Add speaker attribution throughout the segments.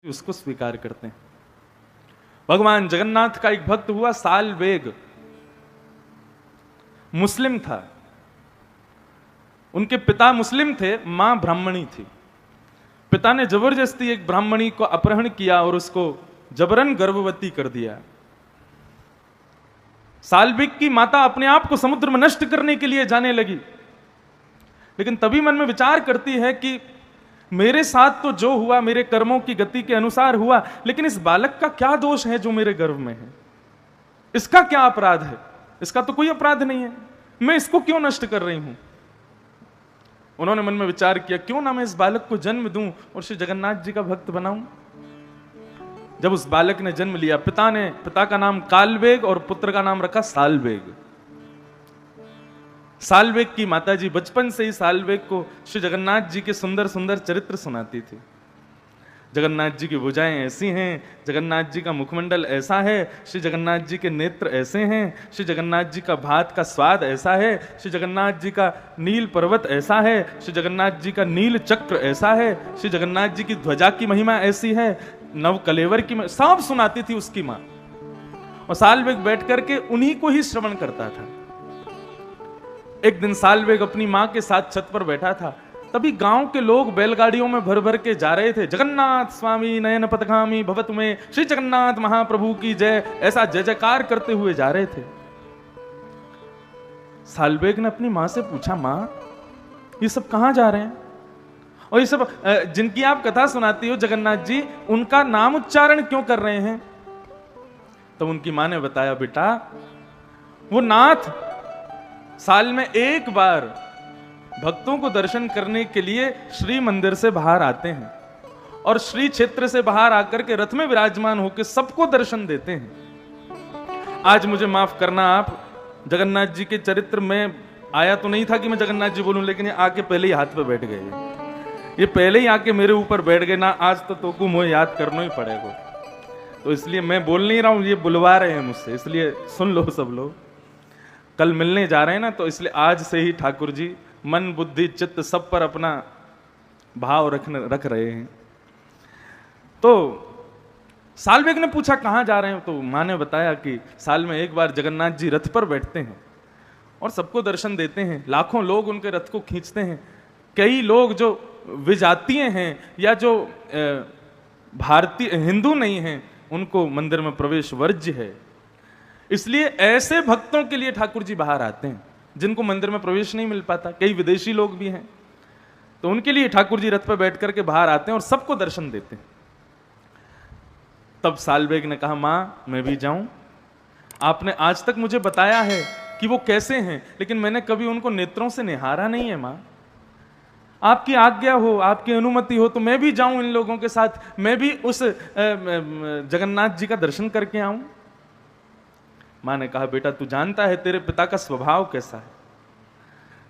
Speaker 1: उसको स्वीकार करते हैं। भगवान जगन्नाथ का एक भक्त हुआ सालवेग, मुस्लिम था। उनके पिता मुस्लिम थे, मां ब्राह्मणी थी। पिता ने जबरदस्ती एक ब्राह्मणी को अपहरण किया और उसको जबरन गर्भवती कर दिया। सालवेग की माता अपने आप को समुद्र में नष्ट करने के लिए जाने लगी, लेकिन तभी मन में विचार करती है कि मेरे साथ तो जो हुआ मेरे कर्मों की गति के अनुसार हुआ, लेकिन इस बालक का क्या दोष है जो मेरे गर्भ में है? इसका क्या अपराध है? इसका तो कोई अपराध नहीं है, मैं इसको क्यों नष्ट कर रही हूं? उन्होंने मन में विचार किया, क्यों ना मैं इस बालक को जन्म दूं और श्री जगन्नाथ जी का भक्त बनाऊं। जब उस बालक ने जन्म लिया, पिता का नाम कालवेग और पुत्र का नाम रखा सालवेग। सालवेग की माताजी बचपन से ही सालवेग को श्री जगन्नाथ जी के सुंदर सुंदर चरित्र सुनाती थी। जगन्नाथ जी की भुजाएं ऐसी हैं, जगन्नाथ जी का मुखमंडल ऐसा है, श्री जगन्नाथ जी के नेत्र ऐसे हैं, श्री जगन्नाथ जी का भात का स्वाद ऐसा है, श्री जगन्नाथ जी का नील पर्वत ऐसा है, श्री जगन्नाथ जी का नील चक्र ऐसा है, श्री जगन्नाथ जी की ध्वजा की महिमा ऐसी है, नव कलेवर की सब सुनाती थी उसकी मां। और सालवेग बैठ करके उन्हीं को ही श्रवण करता था। एक दिन सालवेग अपनी मां के साथ छत पर बैठा था, तभी गांव के लोग बैलगाड़ियों में भर भर के जा रहे थे। जगन्नाथ स्वामी नयन पथगामी भवतु में, श्री जगन्नाथ महाप्रभु की जय, ऐसा जय जयकार करते हुए जा रहे थे। सालवेग ने अपनी मां से पूछा, मां ये सब कहां जा रहे हैं? और ये सब जिनकी आप कथा सुनाती हो जगन्नाथ जी, उनका नाम उच्चारण क्यों कर रहे हैं? तो उनकी मां ने बताया, बेटा वो नाथ साल में एक बार भक्तों को दर्शन करने के लिए श्री मंदिर से बाहर आते हैं और श्री क्षेत्र से बाहर आकर के रथ में विराजमान होकर सबको दर्शन देते हैं। आज मुझे माफ करना, आप जगन्नाथ जी के चरित्र में आया तो नहीं था कि मैं जगन्नाथ जी बोलूं, लेकिन ये आके पहले ही हाथ पे बैठ गए। ये पहले ही आके मेरे ऊपर बैठ गए ना, आज तो को मुझे याद करना ही पड़ेगा। तो इसलिए मैं बोल नहीं रहा हूं, ये बुलवा रहे हैं मुझसे, इसलिए सुन लो सब लोग। कल मिलने जा रहे हैं ना, तो इसलिए आज से ही ठाकुर जी मन बुद्धि चित्त सब पर अपना भाव रख रहे हैं। तो सालवेग ने पूछा कहां जा रहे हैं? तो मां ने बताया कि साल में एक बार जगन्नाथ जी रथ पर बैठते हैं और सबको दर्शन देते हैं। लाखों लोग उनके रथ को खींचते हैं। कई लोग जो विजातीय हैं या जो भारतीय हिंदू नहीं हैं, उनको मंदिर में प्रवेश वर्ज्य है। इसलिए ऐसे भक्तों के लिए ठाकुर जी बाहर आते हैं जिनको मंदिर में प्रवेश नहीं मिल पाता। कई विदेशी लोग भी हैं, तो उनके लिए ठाकुर जी रथ पर बैठ करके बाहर आते हैं और सबको दर्शन देते हैं। तब सालवेग ने कहा, मां मैं भी जाऊं? आपने आज तक मुझे बताया है कि वो कैसे हैं, लेकिन मैंने कभी उनको नेत्रों से निहारा नहीं है। मां आपकी आज्ञा हो, आपकी अनुमति हो तो मैं भी जाऊं इन लोगों के साथ, मैं भी उस जगन्नाथ जी का दर्शन करके आऊं। मां ने कहा, बेटा तू जानता है तेरे पिता का स्वभाव कैसा है।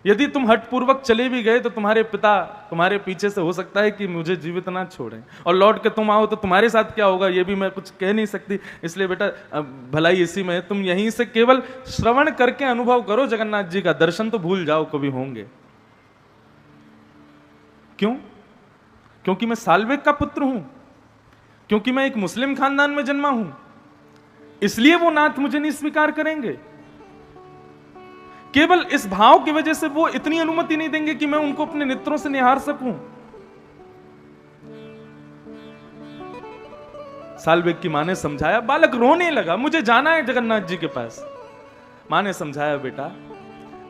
Speaker 1: यदि तुम हठपूर्वक चले भी गए तो तुम्हारे पिता तुम्हारे पीछे से हो सकता है कि मुझे जीवित ना छोड़ें, और लौट के तुम आओ तो तुम्हारे साथ क्या होगा ये भी मैं कुछ कह नहीं सकती। इसलिए बेटा भलाई इसी में, तुम यहीं से केवल श्रवण करके अनुभव करो जगन्नाथ जी का, दर्शन तो भूल जाओ कभी होंगे। क्यों? क्योंकि मैं सालवेग का पुत्र हूं, क्योंकि मैं एक मुस्लिम खानदान में जन्मा हूं, इसलिए वो नाथ मुझे नहीं स्वीकार करेंगे। केवल इस भाव की वजह से वो इतनी अनुमति नहीं देंगे कि मैं उनको अपने नेत्रों से निहार सकूं। सालवेग की मां ने समझाया, बालक रोने लगा, मुझे जाना है जगन्नाथ जी के पास। मां ने समझाया, बेटा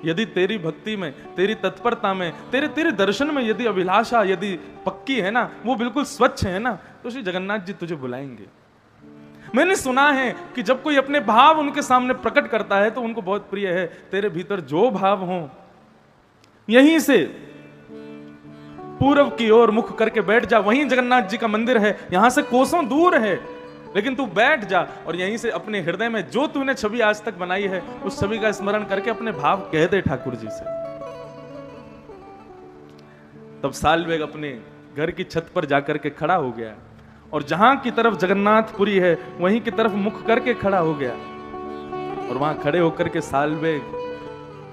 Speaker 1: यदि तेरी भक्ति में, तेरी तत्परता में, तेरे दर्शन में यदि अभिलाषा यदि पक्की है ना, वो बिल्कुल स्वच्छ है ना, तो श्री जगन्नाथ जी तुझे बुलाएंगे। मैंने सुना है कि जब कोई अपने भाव उनके सामने प्रकट करता है तो उनको बहुत प्रिय है। तेरे भीतर जो भाव हो, यहीं से पूर्व की ओर मुख करके बैठ जा, वहीं जगन्नाथ जी का मंदिर है, यहां से कोसों दूर है, लेकिन तू बैठ जा और यहीं से अपने हृदय में जो तूने छवि आज तक बनाई है उस छवि का स्मरण करके अपने भाव कह दे ठाकुर जी से। तब सालवेग अपने घर की छत पर जाकर के खड़ा हो गया और जहां की तरफ जगन्नाथपुरी है वहीं की तरफ मुख करके खड़ा हो गया, और वहां खड़े होकर के सालवेग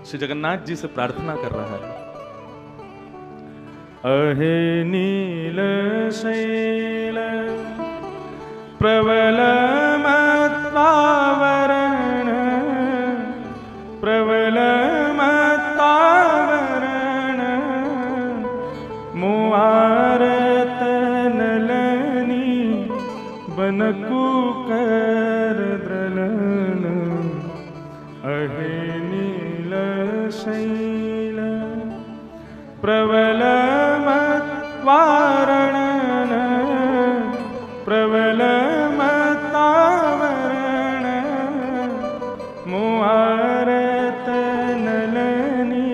Speaker 1: श्री जगन्नाथ जी से प्रार्थना कर रहा है, अहे नील शैल प्रबल मत्वावरण प्रबल मत्वावरण मुआरत नलनी बनकु कर द्रलन अहे नील शैल प्रबल मत्वारण प्रबल मत्वावरण मुआरत नलनी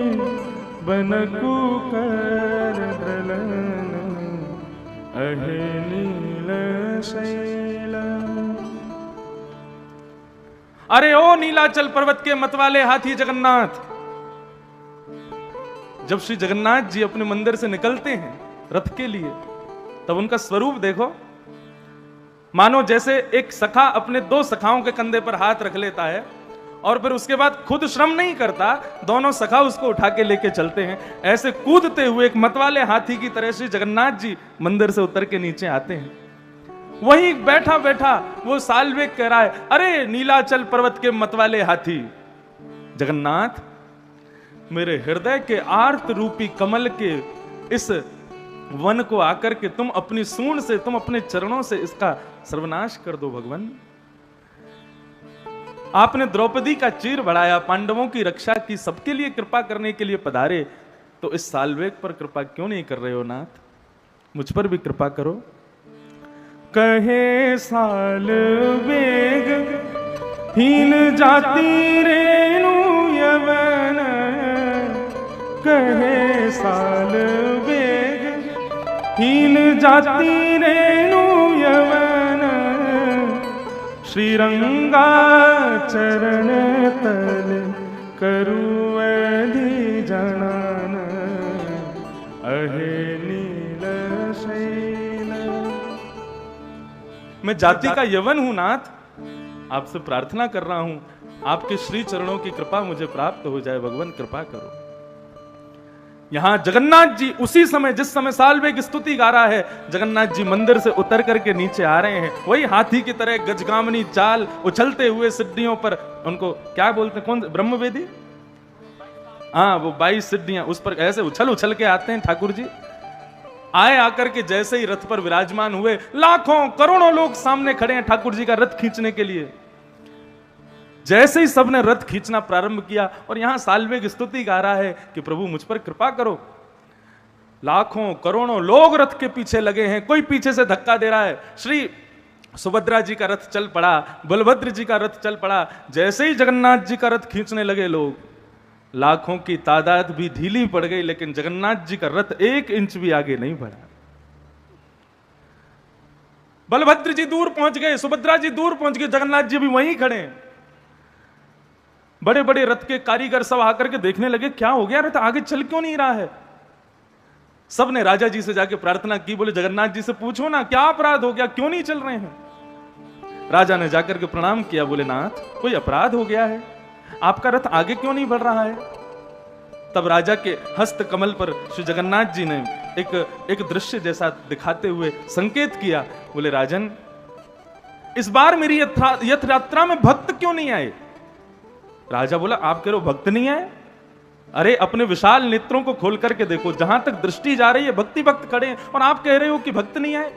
Speaker 1: बनकु कर द्रलन अहे नील शैल। अरे ओ नीलाचल पर्वत के मतवाले हाथी जगन्नाथ, जब श्री जगन्नाथ जी अपने मंदिर से निकलते हैं रथ के लिए, तब उनका स्वरूप देखो, मानो जैसे एक सखा अपने दो सखाओं के कंधे पर हाथ रख लेता है और फिर उसके बाद खुद श्रम नहीं करता, दोनों सखा उसको उठा के लेके चलते हैं। ऐसे कूदते हुए एक मतवाले हाथी की तरह श्री जगन्नाथ जी मंदिर से उतर के नीचे आते हैं। वहीं बैठा बैठा वो साल्वेग कह रहा है, अरे नीलाचल पर्वत के मतवाले हाथी जगन्नाथ, मेरे हृदय के आर्त रूपी कमल के इस वन को आकर के तुम अपनी सूंड से, तुम अपने चरणों से इसका सर्वनाश कर दो भगवान। आपने द्रौपदी का चीर बढ़ाया, पांडवों की रक्षा की, सबके लिए कृपा करने के लिए पधारे, तो इस साल्वेग पर कृपा क्यों नहीं कर रहे हो नाथ? मुझ पर भी कृपा करो। कहे साल्वेग हीन जाति रेणु यवन, कहे साल्वेग हीन जाति रेणु यवन, श्रीरंगा चरण तल करुवधि जनन अहे नील शैल। मैं जाति का यवन हूं नाथ, आपसे प्रार्थना कर रहा हूं आपके श्री चरणों की कृपा मुझे प्राप्त हो जाए, भगवान कृपा करो। यहां जगन्नाथ जी उसी समय, जिस समय साल्वेग स्तुति गा रहा है, जगन्नाथ जी मंदिर से उतर करके नीचे आ रहे हैं। वही हाथी की तरह गजगामनी चाल, उछलते हुए सिड्डियों पर, उनको क्या बोलते हैं, कौन, ब्रह्मवेदी, हाँ वो 22 सिड्डियां, उस पर ऐसे उछल उछल के आते हैं ठाकुर जी। आए आकर के जैसे ही रथ पर विराजमान हुए, लाखों करोड़ों लोग सामने खड़े हैं ठाकुर जी का रथ खींचने के लिए। जैसे ही सबने रथ खींचना प्रारंभ किया और यहां साल्वेग स्तुति गा रहा है कि प्रभु मुझ पर कृपा करो। लाखों करोड़ों लोग रथ के पीछे लगे हैं, कोई पीछे से धक्का दे रहा है। श्री सुभद्रा जी का रथ चल पड़ा, बलभद्र जी का रथ चल पड़ा। जैसे ही जगन्नाथ जी का रथ खींचने लगे लोग, लाखों की तादाद भी ढीली पड़ गई, लेकिन जगन्नाथ जी का रथ 1 इंच भी आगे नहीं बढ़ा। बलभद्र जी दूर पहुंच गए, सुभद्रा जी दूर पहुंच गए, जगन्नाथ जी भी वहीं खड़े हैं। बड़े बड़े रथ के कारीगर सब आकर के देखने लगे, क्या हो गया, रथ आगे चल क्यों नहीं रहा है। सब ने राजा जी से जाके प्रार्थना की, बोले जगन्नाथ जी से पूछो ना क्या अपराध हो गया, क्यों नहीं चल रहे हैं। राजा ने जाकर के प्रणाम किया, बोले नाथ कोई अपराध हो गया है, आपका रथ आगे क्यों नहीं बढ़ रहा है। तब राजा के हस्त कमल पर श्री जगन्नाथ जी ने एक दृश्य जैसा दिखाते हुए संकेत किया, बोले राजन इस बार मेरी यथ यात्रा में भक्त क्यों नहीं आए। राजा बोला आप कह रहे हो भक्त नहीं आए, अरे अपने विशाल नेत्रों को खोल करके देखो, जहां तक दृष्टि जा रही है भक्ति भक्त खड़े हैं और आप कह रहे हो कि भक्त नहीं आए।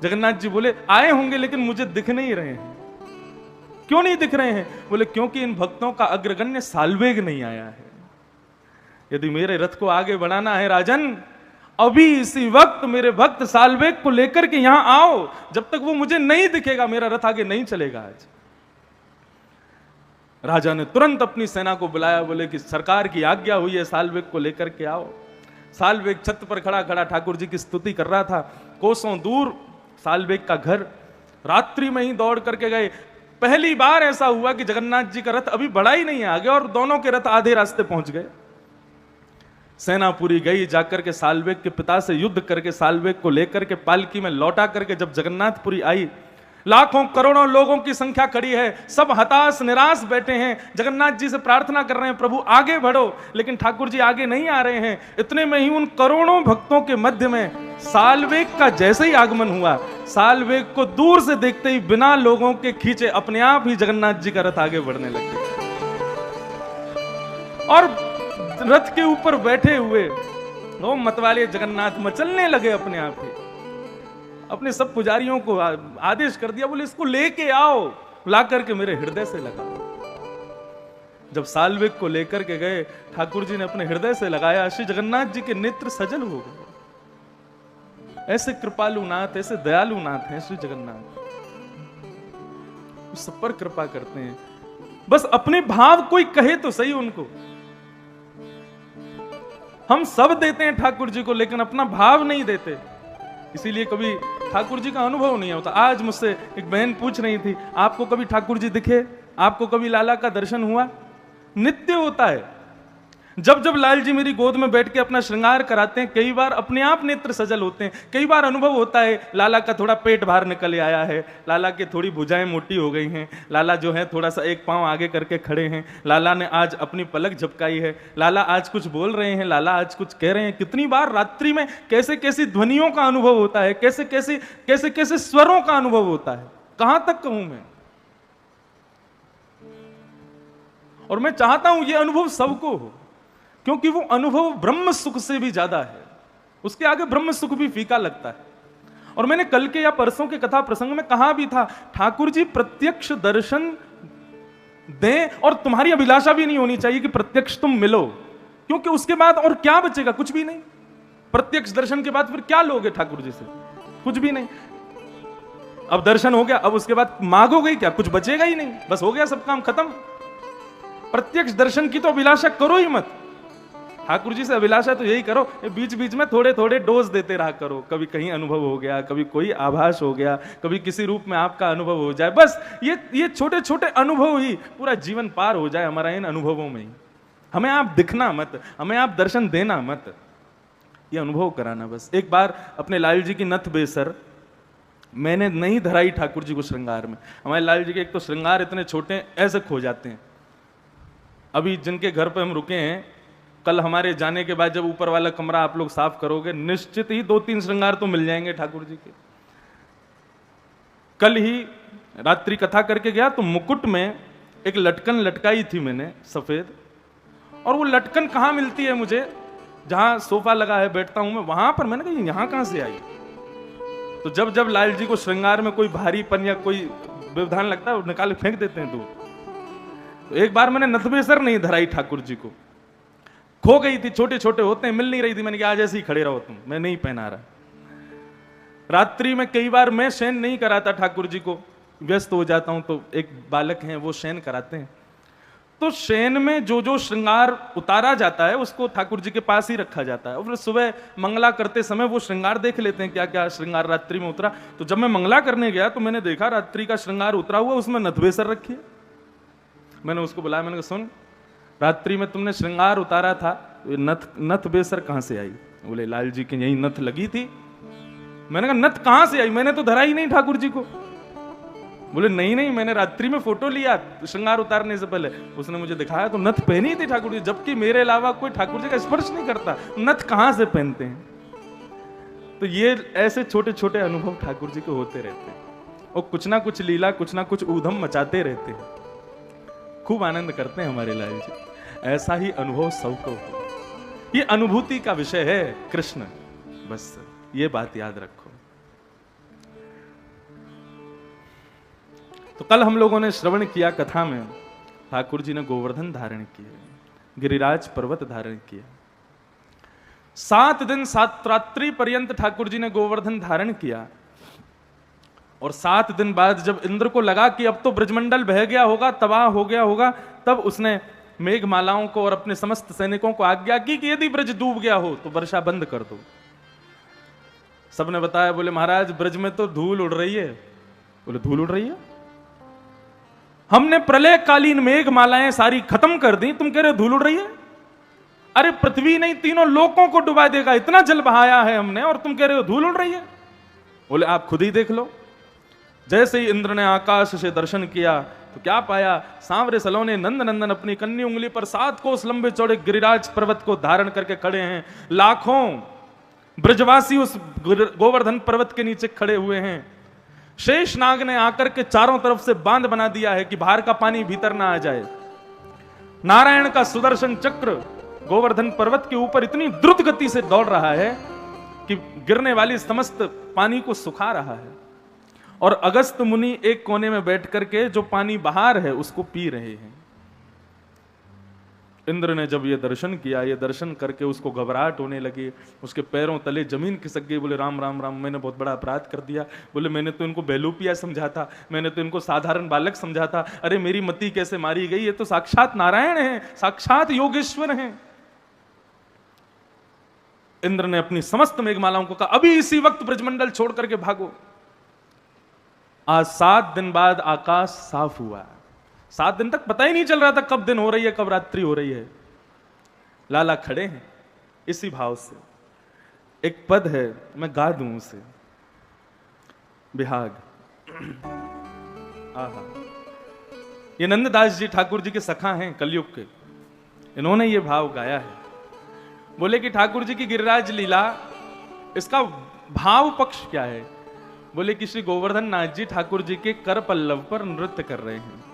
Speaker 1: जगन्नाथ जी बोले आए होंगे लेकिन मुझे दिख नहीं रहे हैं। क्यों नहीं दिख रहे हैं, बोले क्योंकि इन भक्तों का अग्रगण्य साल्वेग नहीं आया है। यदि मेरे रथ को आगे बढ़ाना है राजन, अभी इसी वक्त मेरे भक्त साल्वेग को लेकर के यहां आओ, जब तक वो मुझे नहीं दिखेगा मेरा रथ आगे नहीं चलेगा। आज राजा ने तुरंत अपनी सेना को बुलाया, बोले कि सरकार की आज्ञा हुई है, साल्वेग को लेकर के आओ। साल्वेग छत पर खड़ा खड़ा ठाकुर जी की स्तुति कर रहा था। कोसों दूर साल्वेग का घर, रात्रि में ही दौड़ करके गए। पहली बार ऐसा हुआ कि जगन्नाथ जी का रथ अभी बढ़ा ही नहीं आगे और दोनों के रथ आधे रास्ते पहुंच गए। सेना पूरी गई, जाकर के साल्वेग के पिता से युद्ध करके साल्वेग को लेकर के पालकी में लौटा करके जब जगन्नाथपुरी आई, लाखों करोड़ों लोगों की संख्या खड़ी है, सब हताश निराश बैठे हैं, जगन्नाथ जी से प्रार्थना कर रहे हैं प्रभु आगे बढ़ो, लेकिन ठाकुर जी आगे नहीं आ रहे हैं। इतने में ही उन करोड़ों भक्तों के मध्य में साल्वेग का जैसे ही आगमन हुआ, साल्वेग को दूर से देखते ही बिना लोगों के खींचे अपने आप ही जगन्नाथ जी का रथ आगे बढ़ने लग गया और रथ के ऊपर बैठे हुए वो मतवाले जगन्नाथ मचलने लगे अपने आप ही। अपने सब पुजारियों को आदेश कर दिया, बोले इसको लेके आओ, ला करके मेरे हृदय से लगाओ। जब साल्वेग को लेकर के गए, ठाकुर जी ने अपने हृदय से लगाया, श्री जगन्नाथ जी के नेत्र सजल हो गए। ऐसे कृपालु नाथ, ऐसे दयालु नाथ हैं श्री जगन्नाथ, सब पर कृपा करते हैं। बस अपने भाव कोई कहे तो सही उनको। हम सब देते हैं ठाकुर जी को, लेकिन अपना भाव नहीं देते, इसीलिए कभी ठाकुर जी का अनुभव नहीं होता। आज मुझसे एक बहन पूछ रही थी, आपको कभी ठाकुर जी दिखे, आपको कभी लाला का दर्शन हुआ? नित्य होता है। जब जब लाल जी मेरी गोद में बैठ के अपना श्रृंगार कराते हैं, कई बार अपने आप नेत्र सजल होते हैं। कई बार अनुभव होता है लाला का थोड़ा पेट बाहर निकल आया है, लाला की थोड़ी भुजाएं मोटी हो गई हैं, लाला जो है थोड़ा सा एक पांव आगे करके खड़े हैं, लाला ने आज अपनी पलक झपकाई है, लाला आज कुछ बोल रहे हैं, लाला आज कुछ कह रहे हैं। कितनी बार रात्रि में कैसे कैसी ध्वनियों का अनुभव होता है, कैसे कैसे स्वरों का अनुभव होता है, कहां तक कहूं मैं। और मैं चाहता हूं यह अनुभव सबको हो, क्योंकि वो अनुभव ब्रह्म सुख से भी ज्यादा है। उसके आगे ब्रह्म सुख भी फीका लगता है। और मैंने कल के या परसों के कथा प्रसंग में कहा भी था, ठाकुर जी प्रत्यक्ष दर्शन दें, और तुम्हारी अभिलाषा भी नहीं होनी चाहिए कि प्रत्यक्ष तुम मिलो, क्योंकि उसके बाद और क्या बचेगा? कुछ भी नहीं। प्रत्यक्ष दर्शन के बाद फिर क्या लोगे ठाकुर जी से? कुछ भी नहीं। अब दर्शन हो गया, अब उसके बाद मांगोगे क्या? कुछ बचेगा ही नहीं, बस हो गया, सब काम खत्म। प्रत्यक्ष दर्शन की तो अभिलाषा करो ही मत। ठाकुर जी से अभिलाषा तो यही करो, बीच बीच में थोड़े थोड़े डोज देते रहा करो। कभी कहीं अनुभव हो गया, कभी कोई आभास हो गया, कभी किसी रूप में आपका अनुभव हो जाए। बस ये छोटे छोटे अनुभव ही पूरा जीवन पार हो जाए हमारा इन अनुभवों में ही। हमें आप दिखना मत, हमें आप दर्शन देना मत, ये अनुभव कराना बस। एक बार अपने लाल जी की नथ बेसर मैंने नहीं धराई ठाकुर जी को श्रृंगार में। हमारे लाल जी के एक तो श्रृंगार इतने छोटे ऐसे खो जाते हैं। अभी जिनके घर पे हम रुके हैं, कल हमारे जाने के बाद जब ऊपर वाला कमरा आप लोग साफ करोगे, निश्चित ही 2-3 श्रृंगार तो मिल जाएंगे ठाकुर जी के। कल ही रात्रि कथा करके गया तो मुकुट में एक लटकन लटकाई थी मैंने सफेद, और वो लटकन कहाँ मिलती है मुझे? जहां सोफा लगा है बैठता हूं मैं, वहां पर। मैंने कहा यहां कहां से आई? तो जब जब लाल जी को श्रृंगार में कोई भारीपन या कोई व्यवधान लगता है, निकाल फेंक देते हैं दूर। तो एक बार मैंने नथबेसर नहीं धराई ठाकुर जी को, खो गई थी, छोटे छोटे होते हैं, मिल नहीं रही थी। मैंने कहा आज ऐसे ही खड़े रहो तुम, मैं नहीं पहना रहा। रात्रि में कई बार मैं शयन नहीं कराता ठाकुर जी को, व्यस्त हो जाता हूं, तो एक बालक हैं वो शयन कराते हैं। तो शयन में जो जो श्रृंगार उतारा जाता है उसको ठाकुर जी के पास ही रखा जाता है, और फिर सुबह मंगला करते समय वो श्रृंगार देख लेते हैं क्या क्या श्रृंगार रात्रि में उतरा। तो जब मैं मंगला करने गया तो मैंने देखा रात्रि का श्रृंगार उतरा हुआ, उसमें नथबेसर रखी है। मैंने उसको बुलाया, मैंने कहा सुन, रात्रि में तुमने श्रृंगार उतारा था, नथ बेसर कहां से आई? बोले लाल जी की यही नथ लगी थी। मैंने कहा नथ कहां से आई? मैंने तो धरा ही नहीं ठाकुर जी को। बोले नहीं नहीं, मैंने रात्रि में फोटो लिया श्रृंगार उतारने से पहले, उसने मुझे दिखाया तो नथ पहनी थी ठाकुर जी, जबकि मेरे अलावा कोई ठाकुर जी का स्पर्श नहीं करता, नथ कहां से पहनते हैं? तो ये ऐसे छोटे छोटे अनुभव ठाकुर जी को होते रहते हैं, और कुछ ना कुछ लीला, कुछ ना कुछ ऊधम मचाते रहते हैं। खूब आनंद करते हैं हमारे लाल जी। ऐसा ही अनुभव सबको हो, ये अनुभूति का विषय है कृष्ण, बस ये बात याद रखो। तो कल हम लोगों ने श्रवण किया कथा में, ठाकुर जी ने गोवर्धन धारण किया, गिरिराज पर्वत धारण किया। 7 दिन 7 रात्रि पर्यंत ठाकुर जी ने गोवर्धन धारण किया, और 7 दिन बाद जब इंद्र को लगा कि अब तो ब्रजमंडल बह गया होगा, तबाह हो गया होगा, तब उसने मेघमालाओं को और अपने समस्त सैनिकों को आज्ञा की कि यदि ब्रज डूब गया हो तो वर्षा बंद कर दो। सबने बताया, बोले महाराज ब्रज में तो धूल उड़ रही है। बोले धूल उड़ रही है? हमने प्रलय कालीन मेघमालाएं सारी खत्म कर दी, तुम कह रहे हो धूल उड़ रही है? अरे पृथ्वी नहीं, तीनों लोकों को डुबा देगा, इतना जल बहाया है हमने, और तुम कह रहे हो धूल उड़ रही है? बोले आप खुद ही देख लो। जैसे ही इंद्र ने आकाश से दर्शन किया तो क्या पाया, सांवरे सलोने नंद नंदन अपनी कन्नी उंगली पर 7 कोस लंबे चौड़े गिरिराज पर्वत को धारण करके खड़े हैं। लाखों ब्रजवासी उस गोवर्धन पर्वत के नीचे खड़े हुए हैं। शेषनाग ने आकर के चारों तरफ से बांध बना दिया है कि बाहर का पानी भीतर ना आ जाए। नारायण का सुदर्शन चक्र गोवर्धन पर्वत के ऊपर इतनी द्रुत गति से दौड़ रहा है कि गिरने वाली समस्त पानी को सुखा रहा है। और अगस्त मुनि एक कोने में बैठ करके जो पानी बाहर है उसको पी रहे हैं। इंद्र ने जब ये दर्शन किया, ये दर्शन करके उसको घबराहट होने लगी, उसके पैरों तले जमीन खिसक गई। बोले राम राम राम, मैंने बहुत बड़ा अपराध कर दिया। बोले मैंने तो इनको बेलूपिया समझा था, मैंने तो इनको साधारण बालक समझा था। अरे मेरी मति कैसे मारी गई, ये तो साक्षात नारायण है, साक्षात योगेश्वर हैं। इंद्र ने अपनी समस्त मेघमालाओं को कहा अभी इसी वक्त ब्रजमंडल छोड़ करके भागो। आज 7 दिन बाद आकाश साफ हुआ। 7 दिन तक पता ही नहीं चल रहा था कब दिन हो रही है कब रात्रि हो रही है। लाला खड़े हैं इसी भाव से। एक पद है, मैं गा दूं उसे। बिहाग। आहा, ये नंददास जी ठाकुर जी के सखा हैं कलयुग के, इन्होंने ये भाव गाया है। बोले कि ठाकुर जी की गिरिराज लीला, इसका भाव पक्ष क्या है। बोले कि श्री गोवर्धन नाथ जी ठाकुर जी के कर पल्लव पर नृत्य कर रहे हैं।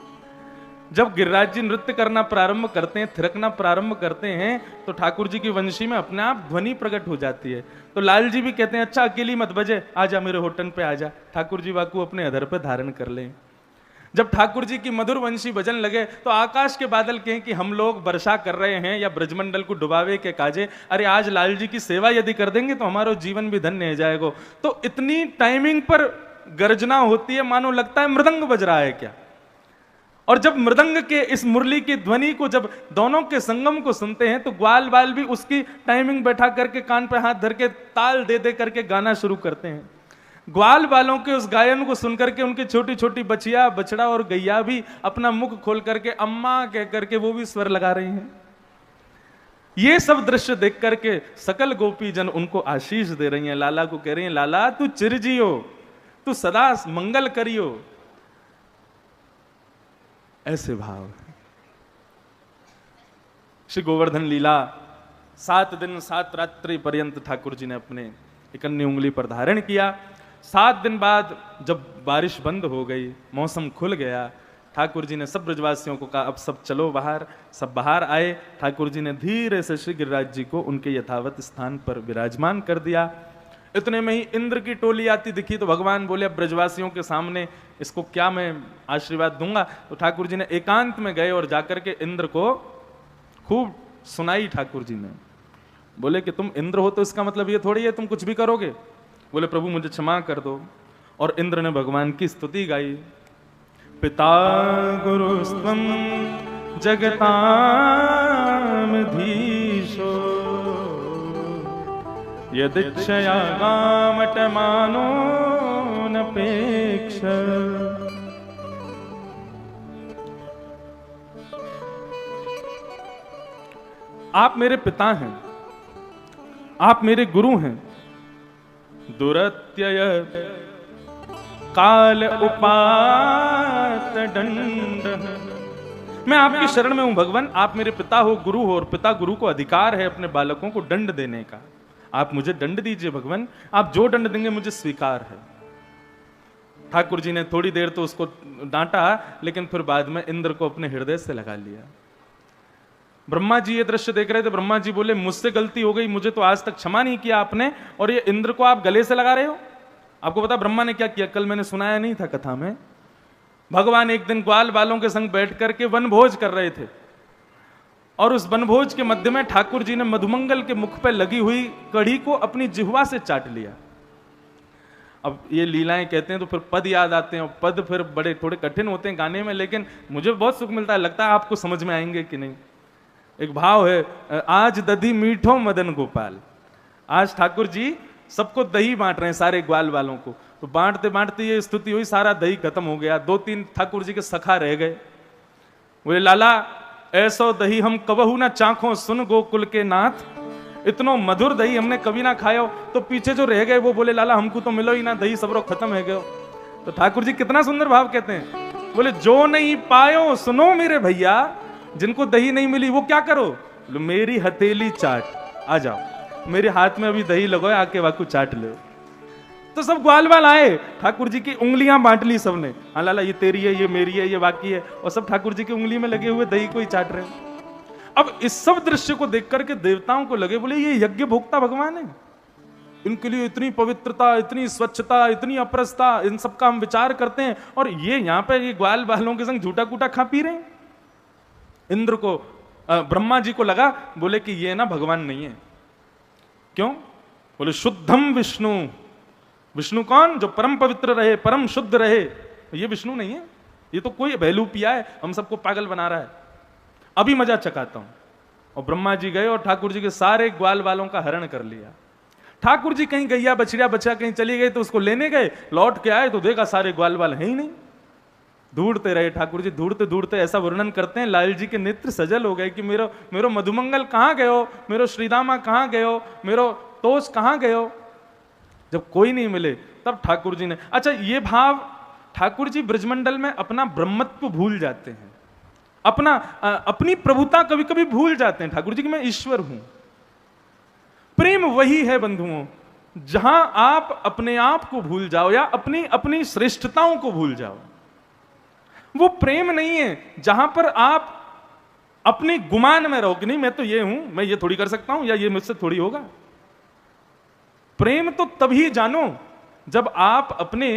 Speaker 1: जब गिरिराज जी नृत्य करना प्रारंभ करते हैं, थिरकना प्रारंभ करते हैं, तो ठाकुर जी की वंशी में अपने आप ध्वनि प्रकट हो जाती है। तो लाल जी भी कहते हैं अच्छा अकेली मत बजे, आजा मेरे होटन पे आजा। ठाकुर जी वाकू अपने अधर पे धारण कर लें। जब ठाकुर जी की मधुर वंशी बजन लगे तो आकाश के बादल कहें कि हम लोग वर्षा कर रहे हैं या ब्रजमंडल को डुबावे के काजे, अरे आज लाल जी की सेवा यदि कर देंगे तो हमारा जीवन भी धन्य हो जाएगा। तो इतनी टाइमिंग पर गर्जना होती है, मानो लगता है मृदंग बज रहा है क्या। और जब मृदंग के इस मुरली की ध्वनि को, जब दोनों के संगम को सुनते हैं, तो ग्वाल बाल भी उसकी टाइमिंग बैठा करके कान पे हाथ धर के ताल दे दे करके गाना शुरू करते हैं। ग्वाल बालों के उस गायन को सुनकर के उनकी छोटी छोटी बछिया, बछड़ा और गैया भी अपना मुख खोल करके अम्मा कह करके वो भी स्वर लगा रही हैं। ये सब दृश्य देख करके सकल गोपी जन उनको आशीष दे रही हैं। लाला को कह रही हैं लाला तू चिरजियो, तू सदा मंगल करियो। ऐसे भाव। श्री गोवर्धन लीला 7 दिन 7 रात्रि पर्यंत ठाकुर जी ने अपने इकन्नी उंगली पर धारण किया। 7 दिन बाद जब बारिश बंद हो गई, मौसम खुल गया, ठाकुर जी ने सब ब्रजवासियों को कहा अब सब चलो बाहर। सब बाहर आए। ठाकुर जी ने धीरे से श्री गिरिराज जी को उनके यथावत स्थान पर विराजमान कर दिया। इतने में ही इंद्र की टोली आती दिखी तो भगवान बोले अब ब्रजवासियों के सामने इसको क्या मैं आशीर्वाद दूंगा। तो ठाकुर जी ने एकांत में गए और जाकर के इंद्र को खूब सुनाई। ठाकुर जी ने बोले कि तुम इंद्र हो तो इसका मतलब ये थोड़ी है तुम कुछ भी करोगे। बोले प्रभु मुझे क्षमा कर दो। और इंद्र ने भगवान की स्तुति गाई। पिता गुरुस्त्वं जगतामधीशो यदिच्छया गामटमानो नपेक्ष। आप मेरे पिता हैं, आप मेरे गुरु हैं। दुरत्यय काल उपात दंड। मैं आपकी शरण में हूं भगवान। आप मेरे पिता हो, गुरु हो, और पिता गुरु को अधिकार है अपने बालकों को दंड देने का। आप मुझे दंड दीजिए भगवान, आप जो दंड देंगे मुझे स्वीकार है। ठाकुर जी ने थोड़ी देर तो उसको डांटा, लेकिन फिर बाद में इंद्र को अपने हृदय से लगा लिया। ब्रह्मा जी ये दृश्य देख रहे थे। ब्रह्मा जी बोले मुझसे गलती हो गई, मुझे तो आज तक क्षमा नहीं किया आपने, और ये इंद्र को आप गले से लगा रहे हो। आपको पता ब्रह्मा ने क्या किया? कल मैंने सुनाया नहीं था कथा में। भगवान एक दिन ग्वाल बालों के संग बैठ करके वनभोज कर रहे थे, और उस वनभोज के मध्य में ठाकुर जी ने मधुमंगल के मुख पर लगी हुई कढ़ी को अपनी जिह्वा से चाट लिया। अब ये लीलाएं कहते हैं तो फिर पद याद आते हैं, और पद फिर बड़े थोड़े कठिन होते हैं गाने में, लेकिन मुझे बहुत सुख मिलता है। लगता है आपको समझ में आएंगे कि नहीं। एक भाव है, आज दधी मीठो मदन गोपाल। आज ठाकुर जी सबको दही बांट रहे हैं, सारे ग्वाल वालों को। तो बांटते बांटते ये स्तुति हुई, सारा दही खत्म हो गया। 2-3 ठाकुर जी के सखा रह गए। बोले लाला ऐसो दही हम कबहू ना चाखो, सुन गोकुल के नाथ। इतनो मधुर दही हमने कभी ना खायो। तो पीछे जो रह गए वो बोले लाला हमको तो मिलो ही ना, दही सबरो खत्म है गयो। तो ठाकुर जी कितना सुंदर भाव कहते हैं, बोले जो नहीं पायो सुनो मेरे भैया, जिनको दही नहीं मिली वो क्या करो, मेरी हथेली चाट, आ जाओ मेरे हाथ में अभी दही लगो, आके वाकू चाट लो। तो सब ग्वाल वाल आए, ठाकुर जी की उंगलियां बांट ली सबने, हाँ लाला ये तेरी है, ये मेरी है, ये बाकी है, और सब ठाकुर जी की उंगली में लगे हुए दही को ही चाट रहे हैं। अब इस सब दृश्य को देख करके देवताओं को लगे, बोले ये यज्ञ भोक्ता भगवान है, इनके लिए इतनी पवित्रता, इतनी स्वच्छता, इतनी अपरसता, इन सब का हम विचार करते हैं, और ये यहाँ पे ये ग्वाल बालों के संग झूठा कूटा खा पी रहे हैं। इंद्र को, ब्रह्मा जी को लगा, बोले कि ये ना भगवान नहीं है। क्यों? बोले शुद्धम विष्णु, विष्णु कौन? जो परम पवित्र रहे, परम शुद्ध रहे, ये विष्णु नहीं है, ये तो कोई बहलू पिया है, हम सबको पागल बना रहा है, अभी मजा चकाता हूं। और ब्रह्मा जी गए और ठाकुर जी के सारे ग्वाल वालों का हरण कर लिया। ठाकुर जी कहीं गैया बछड़िया बच्चा कहीं चली गई तो उसको लेने गए, लौट के आए तो देखा सारे ग्वाल वाल है ही नहीं। ढूंढते रहे ठाकुर जी, ढूंढते ढूंढते ऐसा वर्णन करते हैं लाल जी के नेत्र सजल हो गए कि मेरो मधुमंगल कहाँ गयो, मेरो श्रीदामा कहाँ गयो, मेरो तोष कहाँ गयो। जब कोई नहीं मिले तब ठाकुर जी ने, अच्छा ये भाव, ठाकुर जी ब्रजमंडल में अपना ब्रह्मत्व भूल जाते हैं, अपनी प्रभुता कभी कभी भूल जाते हैं ठाकुर जी कि मैं ईश्वर हूं। प्रेम वही है बंधुओं, जहां आप अपने आप को भूल जाओ या अपनी श्रेष्ठताओं को भूल जाओ। वो प्रेम नहीं है जहां पर आप अपने गुमान में रहो कि नहीं मैं तो ये हूं, मैं ये थोड़ी कर सकता हूं या ये मुझसे थोड़ी होगा। प्रेम तो तभी जानो जब आप अपने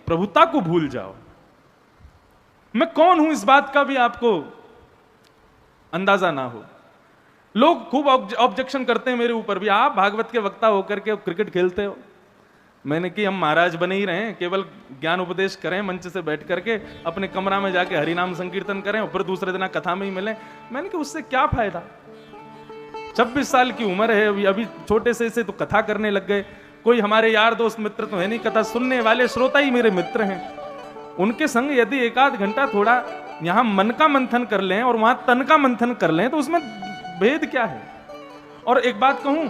Speaker 1: प्रभुता को भूल जाओ। मैं कौन हूं इस बात का भी आपको अंदाजा ना हो। लोग खूब ऑब्जेक्शन करते हैं मेरे ऊपर भी, आप भागवत के वक्ता होकर के क्रिकेट खेलते हो। मैंने कि हम महाराज बने ही रहे, केवल ज्ञान उपदेश करें, मंच से बैठ करके अपने कमरा में जाके हरिनाम संकीर्तन करें और फिर दूसरे दिन कथा में ही मिलें। मैंने कि उससे क्या फायदा, 26 साल की उम्र है अभी छोटे से तो कथा करने लग गए। कोई हमारे यार दोस्त मित्र तो है नहीं, कथा सुनने वाले श्रोता ही मेरे मित्र हैं। उनके संग यदि एक आध घंटा थोड़ा यहां मन का मंथन कर लें और वहां तन का मंथन कर लें तो उसमें भेद क्या है। और एक बात कहूं,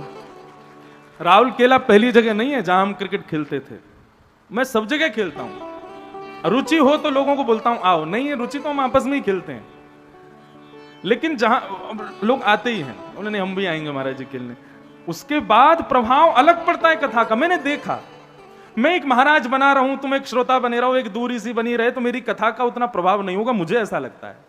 Speaker 1: राहुल केला पहली जगह नहीं है जहां हम क्रिकेट खेलते थे, मैं सब जगह खेलता हूं। रुचि हो तो लोगों को बोलता हूं आओ, नहीं है रुचि तो हम आपस में ही खेलते हैं। लेकिन जहां लोग आते ही हैं, उन्होंने हम भी आएंगे महाराज जी खेलने, उसके बाद प्रभाव अलग पड़ता है कथा का। मैंने देखा, मैं एक महाराज बना रहा हूं, तुम एक श्रोता बने रहो, एक दूरी सी बनी रहे तो मेरी कथा का उतना प्रभाव नहीं होगा, मुझे ऐसा लगता है।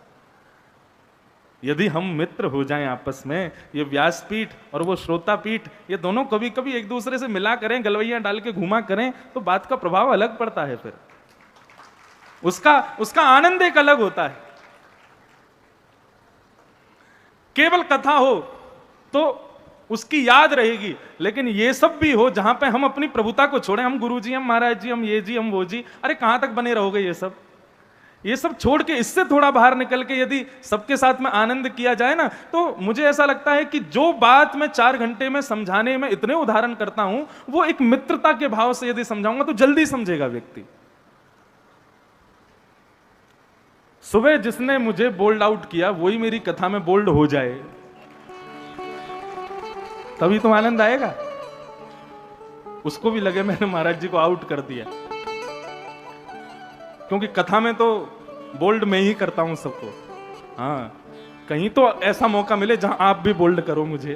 Speaker 1: यदि हम मित्र हो जाएं आपस में, ये व्यासपीठ और वो श्रोता पीठ, ये दोनों कभी कभी एक दूसरे से मिला करें, गलवैयां डाल के घुमा करें तो बात का प्रभाव अलग पड़ता है। फिर उसका आनंद एक अलग होता है। केवल कथा हो तो उसकी याद रहेगी, लेकिन ये सब भी हो जहां पे हम अपनी प्रभुता को छोड़ें, हम गुरु जी, हम महाराज जी, हम ये जी, हम वो जी, अरे कहां तक बने रहोगे। ये सब छोड़ के इससे थोड़ा बाहर निकल के यदि सबके साथ में आनंद किया जाए ना, तो मुझे ऐसा लगता है कि जो बात मैं 4 घंटे में समझाने में इतने उदाहरण करता हूं, वो एक मित्रता के भाव से यदि समझाऊंगा तो जल्दी समझेगा व्यक्ति। सुबह जिसने मुझे बोल्ड आउट किया वही मेरी कथा में बोल्ड हो जाए, तभी तो आनंद आएगा। उसको भी लगे मैंने महाराज जी को आउट कर दिया, क्योंकि कथा में तो बोल्ड मैं ही करता हूं सबको। हाँ, कहीं तो ऐसा मौका मिले जहां आप भी बोल्ड करो मुझे,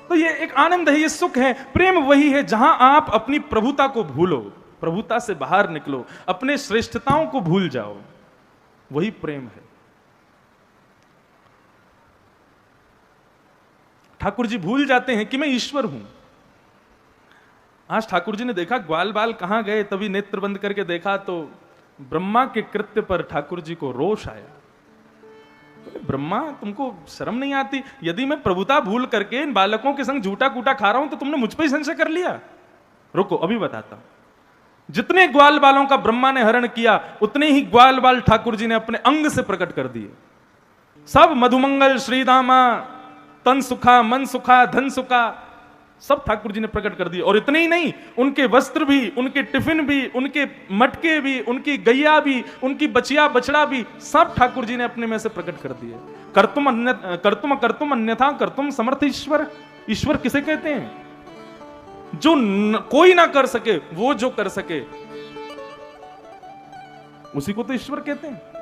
Speaker 1: तो ये एक आनंद है, ये सुख है। प्रेम वही है जहां आप अपनी प्रभुता को भूलो, प्रभुता से बाहर निकलो, अपने श्रेष्ठताओं को भूल जाओ, वही प्रेम है। ठाकुर जी भूल जाते हैं कि मैं ईश्वर हूं। आज ठाकुर जी ने देखा ग्वाल बाल कहां गए, तभी नेत्र बंद करके देखा तो ब्रह्मा के कृत्य पर ठाकुर जी को रोष आया। ब्रह्मा, तुमको शर्म नहीं आती? यदि मैं प्रभुता भूल करके इन बालकों के संग झूठा कूटा खा रहा हूं तो तुमने मुझ पर ही संशय कर लिया। रुको अभी बताता हूं। जितने ग्वाल बालों का ब्रह्मा ने हरण किया, उतने ही ग्वाल बाल ठाकुर जी ने अपने अंग से प्रकट कर दिए। सब मधुमंगल, श्रीदामा, तन सुखा, मन सुखा, धन सुखा, सब ठाकुर जी ने प्रकट कर दिए। और इतने ही नहीं, उनके वस्त्र भी, उनके टिफिन भी, उनके मटके भी, उनकी गैया भी, उनकी बचिया बछड़ा भी, सब ठाकुर जी ने अपने में से प्रकट कर दिए। कर्तुम अन्यथा कर्तुम समर्थ ईश्वर। ईश्वर किसे कहते हैं? जो कोई ना कर सके वो जो कर सके। उसी को तो ईश्वर कहते हैं।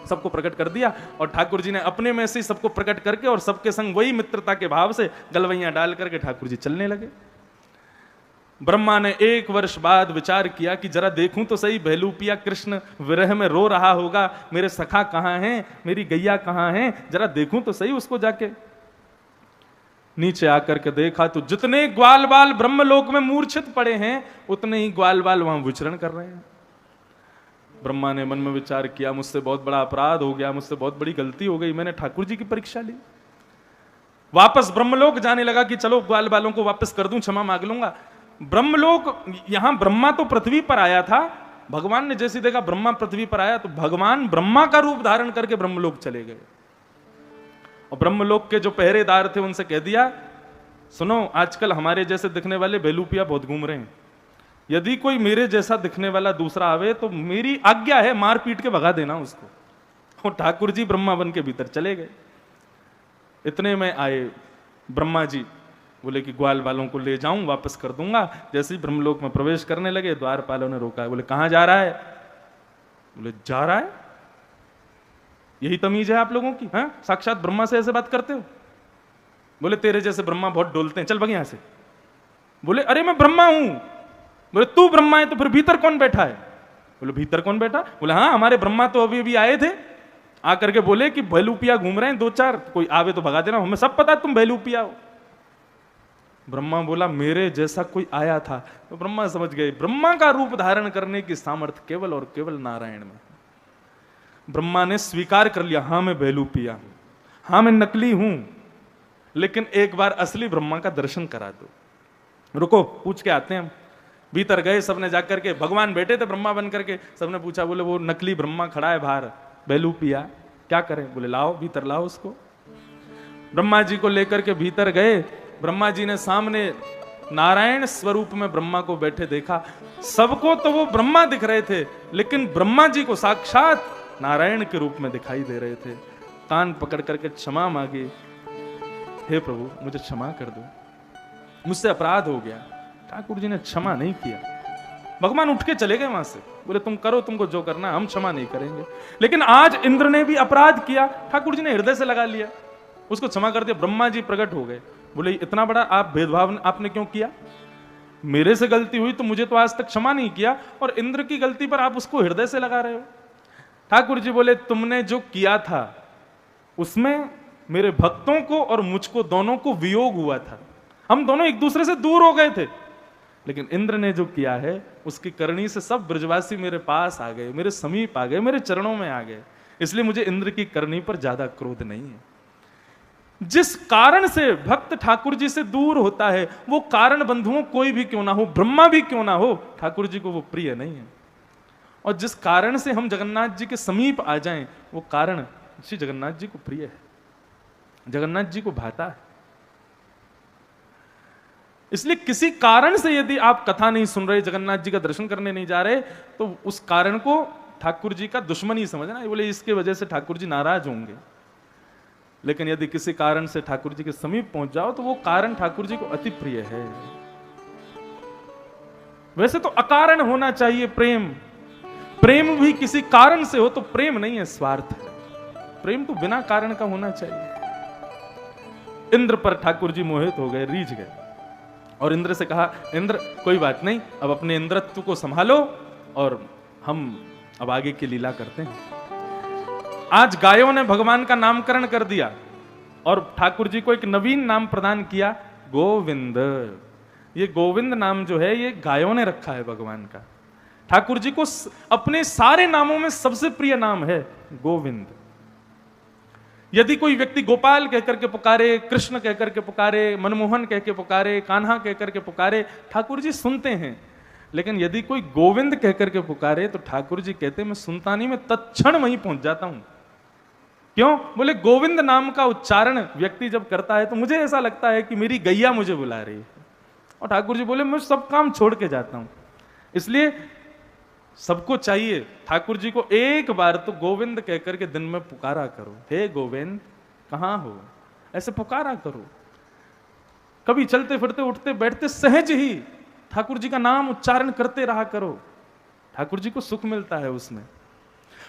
Speaker 1: सबको प्रकट कर दिया और ठाकुर जी ने अपने में से सबको प्रकट करके और सबके संग वही मित्रता के भाव से गलवैया डाल करके ठाकुर जी चलने लगे। ब्रह्मा ने 1 वर्ष बाद विचार किया कि जरा देखूं तो सही, बहलूपिया कृष्ण विरह में रो रहा होगा, मेरे सखा कहां हैं, मेरी गैया कहां हैं, जरा देखूं तो सही उसको जाके। नीचे आकर के देखा तो जितने ग्वाल बाल ब्रह्मलोक में मूर्छित पड़े हैं उतने ही ग्वाल बाल वहां विचरण कर रहे हैं। ब्रह्मा ने मन में विचार किया, मुझसे बहुत बड़ा अपराध हो गया, मुझसे बहुत बड़ी गलती हो गई, मैंने ठाकुर जी की परीक्षा ली। वापस ब्रह्मलोक जाने लगा कि चलो ग्वाल बालों को वापस कर दूं, क्षमा मांग लूंगा। ब्रह्मलोक, यहां ब्रह्मा तो पृथ्वी पर आया था, भगवान ने जैसे देखा ब्रह्मा पृथ्वी पर आया तो भगवान ब्रह्मा का रूप धारण करके ब्रह्मलोक चले गए और ब्रह्मलोक के जो पहरेदार थे उनसे कह दिया, सुनो आजकल हमारे जैसे दिखने वाले बेलूपिया बहुत घूम रहे हैं, यदि कोई मेरे जैसा दिखने वाला दूसरा आवे तो मेरी आज्ञा है मार पीट के भगा देना उसको। और ठाकुर जी ब्रह्मा बन के भीतर चले गए। इतने में आए ब्रह्मा जी, बोले कि ग्वाल वालों को ले जाऊं, वापस कर दूंगा। जैसे ही ब्रह्मलोक में प्रवेश करने लगे द्वारपालों ने रोका। बोले कहां जा रहा है? बोले जा रहा है, यही तमीज है आप लोगों की? हाँ, साक्षात ब्रह्मा से ऐसे बात करते हो? बोले तेरे जैसे ब्रह्मा बहुत डोलते हैं, चल भाग यहां से। बोले अरे मैं ब्रह्मा हूं। बोले तू ब्रह्मा है तो फिर भीतर कौन बैठा है? बोले भीतर कौन बैठा? बोले हाँ हमारे ब्रह्मा तो अभी अभी आए थे, आकर के बोले कि बेलूपिया घूम रहे हैं 2-4, कोई आवे तो भगा देना, हमें सब पता है तुम बेलूपिया हो। ब्रह्मा बोला मेरे जैसा कोई आया था। तो ब्रह्मा समझ गए ब्रह्मा का रूप धारण करने की सामर्थ्य केवल और केवल नारायण में। ब्रह्मा ने स्वीकार कर लिया, हाँ मैं बेलूपिया हूं, हाँ मैं नकली हूं, लेकिन एक बार असली ब्रह्मा का दर्शन करा दो। रुको पूछ के आते हैं हम। भीतर गए, सबने जाकर के, भगवान बैठे थे ब्रह्मा बन करके, सबने पूछा, बोले वो नकली ब्रह्मा खड़ा है बाहर बेलूपिया, क्या करें? बोले लाओ भीतर लाओ उसको। ब्रह्मा जी को लेकर के भीतर गए। ब्रह्मा जी ने सामने नारायण स्वरूप में ब्रह्मा को बैठे देखा। सबको तो वो ब्रह्मा दिख रहे थे, लेकिन ब्रह्मा जी को साक्षात नारायण के रूप में दिखाई दे रहे थे। कान पकड़ करके क्षमा मांगी, हे प्रभु मुझे क्षमा कर दो, मुझसे अपराध हो गया। ठाकुर जी ने क्षमा नहीं किया। भगवान उठ के चले गए वहां से, बोले तुम करो तुमको जो करना, हम क्षमा नहीं करेंगे। लेकिन आज इंद्र ने भी अपराध किया, ठाकुर जी ने हृदय से लगा लिया, उसको क्षमा कर दिया। ब्रह्मा जी प्रकट हो गए, बोले इतना बड़ा आप भेदभाव आपने क्यों किया? मेरे से गलती हुई तो मुझे तो आज तक क्षमा नहीं किया, और इंद्र की गलती पर आप उसको हृदय से लगा रहे हो। ठाकुर जी बोले तुमने जो किया था उसमें मेरे भक्तों को और मुझको दोनों को वियोग हुआ था, हम दोनों एक दूसरे से दूर हो गए थे। लेकिन इंद्र ने जो किया है उसकी करनी से सब ब्रजवासी मेरे पास आ गए, मेरे समीप आ गए, मेरे चरणों में आ गए। इसलिए मुझे इंद्र की करनी पर ज्यादा क्रोध नहीं है। जिस कारण से भक्त ठाकुर जी से दूर होता है वो कारण बंधुओं कोई भी क्यों ना हो, ब्रह्मा भी क्यों ना हो, ठाकुर जी को वो प्रिय नहीं है। और जिस कारण से हम जगन्नाथ जी के समीप आ जाएं वो कारण श्री जगन्नाथ जी को प्रिय है, जगन्नाथ जी को भाता है। इसलिए किसी कारण से यदि आप कथा नहीं सुन रहे, जगन्नाथ जी का दर्शन करने नहीं जा रहे, तो उस कारण को ठाकुर जी का दुश्मन ही समझना। बोले इसके वजह से ठाकुर जी नाराज होंगे। लेकिन यदि किसी कारण से ठाकुर जी के समीप पहुंच जाओ तो वो कारण ठाकुर जी को अति प्रिय है। वैसे तो अकारण होना चाहिए प्रेम, प्रेम भी किसी कारण से हो तो प्रेम नहीं है, स्वार्थ है। प्रेम तो बिना कारण का होना चाहिए। इंद्र पर ठाकुर जी मोहित हो गए, रीझ गए, और इंद्र से कहा, इंद्र कोई बात नहीं, अब अपने इंद्रत्व को संभालो और हम अब आगे की लीला करते हैं। आज गायों ने भगवान का नामकरण कर दिया और ठाकुर जी को एक नवीन नाम प्रदान किया, गोविंद। ये गोविंद नाम जो है ये गायों ने रखा है भगवान का। ठाकुर जी को अपने सारे नामों में सबसे प्रिय नाम है गोविंद। यदि कोई व्यक्ति गोपाल कहकर के पुकारे, कृष्ण कहकर के पुकारे, मनमोहन कह के पुकारे, कान्हा कहकर के पुकारे, ठाकुर जी सुनते हैं। लेकिन यदि कोई गोविंद कहकर के पुकारे तो ठाकुर जी कहते मैं सुनता नहीं, मैं तत्क्षण वहीं पहुंच जाता हूं। क्यों? बोले गोविंद नाम का उच्चारण व्यक्ति जब करता है तो मुझे ऐसा लगता है कि मेरी गैया मुझे बुला रही है। और ठाकुर जी बोले मैं सब काम छोड़ के जाता हूं। इसलिए सबको चाहिए ठाकुर जी को एक बार तो गोविंद कहकर के दिन में पुकारा करो, हे गोविंद कहां हो, ऐसे पुकारा करो। कभी चलते फिरते उठते बैठते सहज ही ठाकुर जी का नाम उच्चारण करते रहा करो, ठाकुर जी को सुख मिलता है उसमें।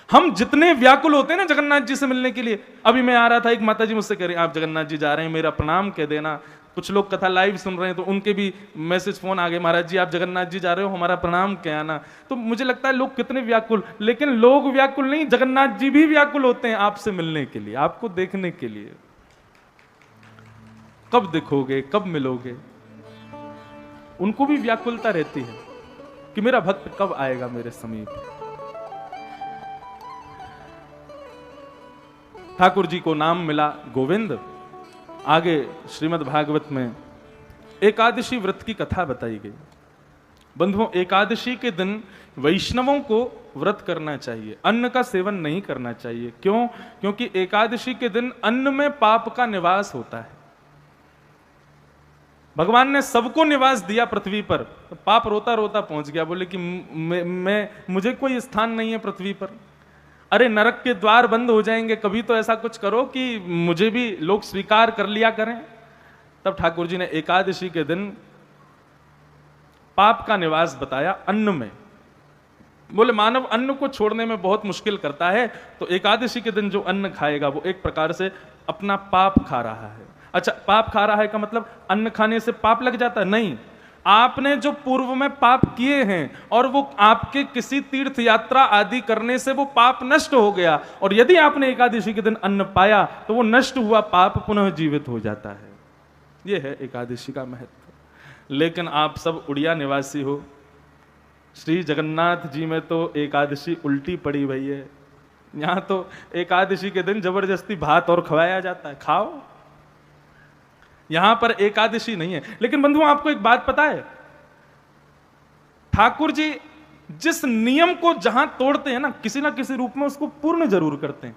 Speaker 1: हम जितने व्याकुल होते हैं ना जगन्नाथ जी से मिलने के लिए, अभी मैं आ रहा था, एक माता जी मुझसे कह रही आप जगन्नाथ जी जा रहे हैं, मेरा प्रणाम कह देना। कुछ लोग कथा लाइव सुन रहे हैं तो उनके भी मैसेज फोन आ गए, महाराज जी आप जगन्नाथ जी जा रहे हो, हमारा प्रणाम कहना। तो मुझे लगता है लोग कितने व्याकुल, लेकिन लोग व्याकुल नहीं, जगन्नाथ जी भी व्याकुल होते हैं आपसे मिलने के लिए, आपको देखने के लिए। कब दिखोगे, कब मिलोगे, उनको भी व्याकुलता रहती है कि मेरा भक्त कब आएगा मेरे समीप। ठाकुर जी को नाम मिला गोविंद। आगे श्रीमद् भागवत में एकादशी व्रत की कथा बताई गई। बंधुओं, एकादशी के दिन वैष्णवों को व्रत करना चाहिए, अन्न का सेवन नहीं करना चाहिए। क्यों? क्योंकि एकादशी के दिन अन्न में पाप का निवास होता है। भगवान ने सबको निवास दिया पृथ्वी पर, पाप रोता रोता पहुंच गया, बोले कि मुझे कोई स्थान नहीं है पृथ्वी पर। अरे नरक के द्वार बंद हो जाएंगे, कभी तो ऐसा कुछ करो कि मुझे भी लोग स्वीकार कर लिया करें। तब ठाकुर जी ने एकादशी के दिन पाप का निवास बताया अन्न में। बोले मानव अन्न को छोड़ने में बहुत मुश्किल करता है, तो एकादशी के दिन जो अन्न खाएगा वो एक प्रकार से अपना पाप खा रहा है। अच्छा, पाप खा रहा है का मतलब अन्न खाने से पाप लग जाता है? नहीं, आपने जो पूर्व में पाप किए हैं और वो आपके किसी तीर्थ यात्रा आदि करने से वो पाप नष्ट हो गया, और यदि आपने एकादशी के दिन अन्न पाया तो वो नष्ट हुआ पाप पुनः जीवित हो जाता है। ये है एकादशी का महत्व। लेकिन आप सब उड़िया निवासी हो, श्री जगन्नाथ जी में तो एकादशी उल्टी पड़ी भई है। यहां तो एकादशी के दिन जबरदस्ती भात और खवाया जाता है, खाओ। यहां पर एकादशी नहीं है। लेकिन बंधुओं, आपको एक बात पता है, ठाकुर जी जिस नियम को जहां तोड़ते हैं ना, किसी ना किसी रूप में उसको पूर्ण जरूर करते हैं।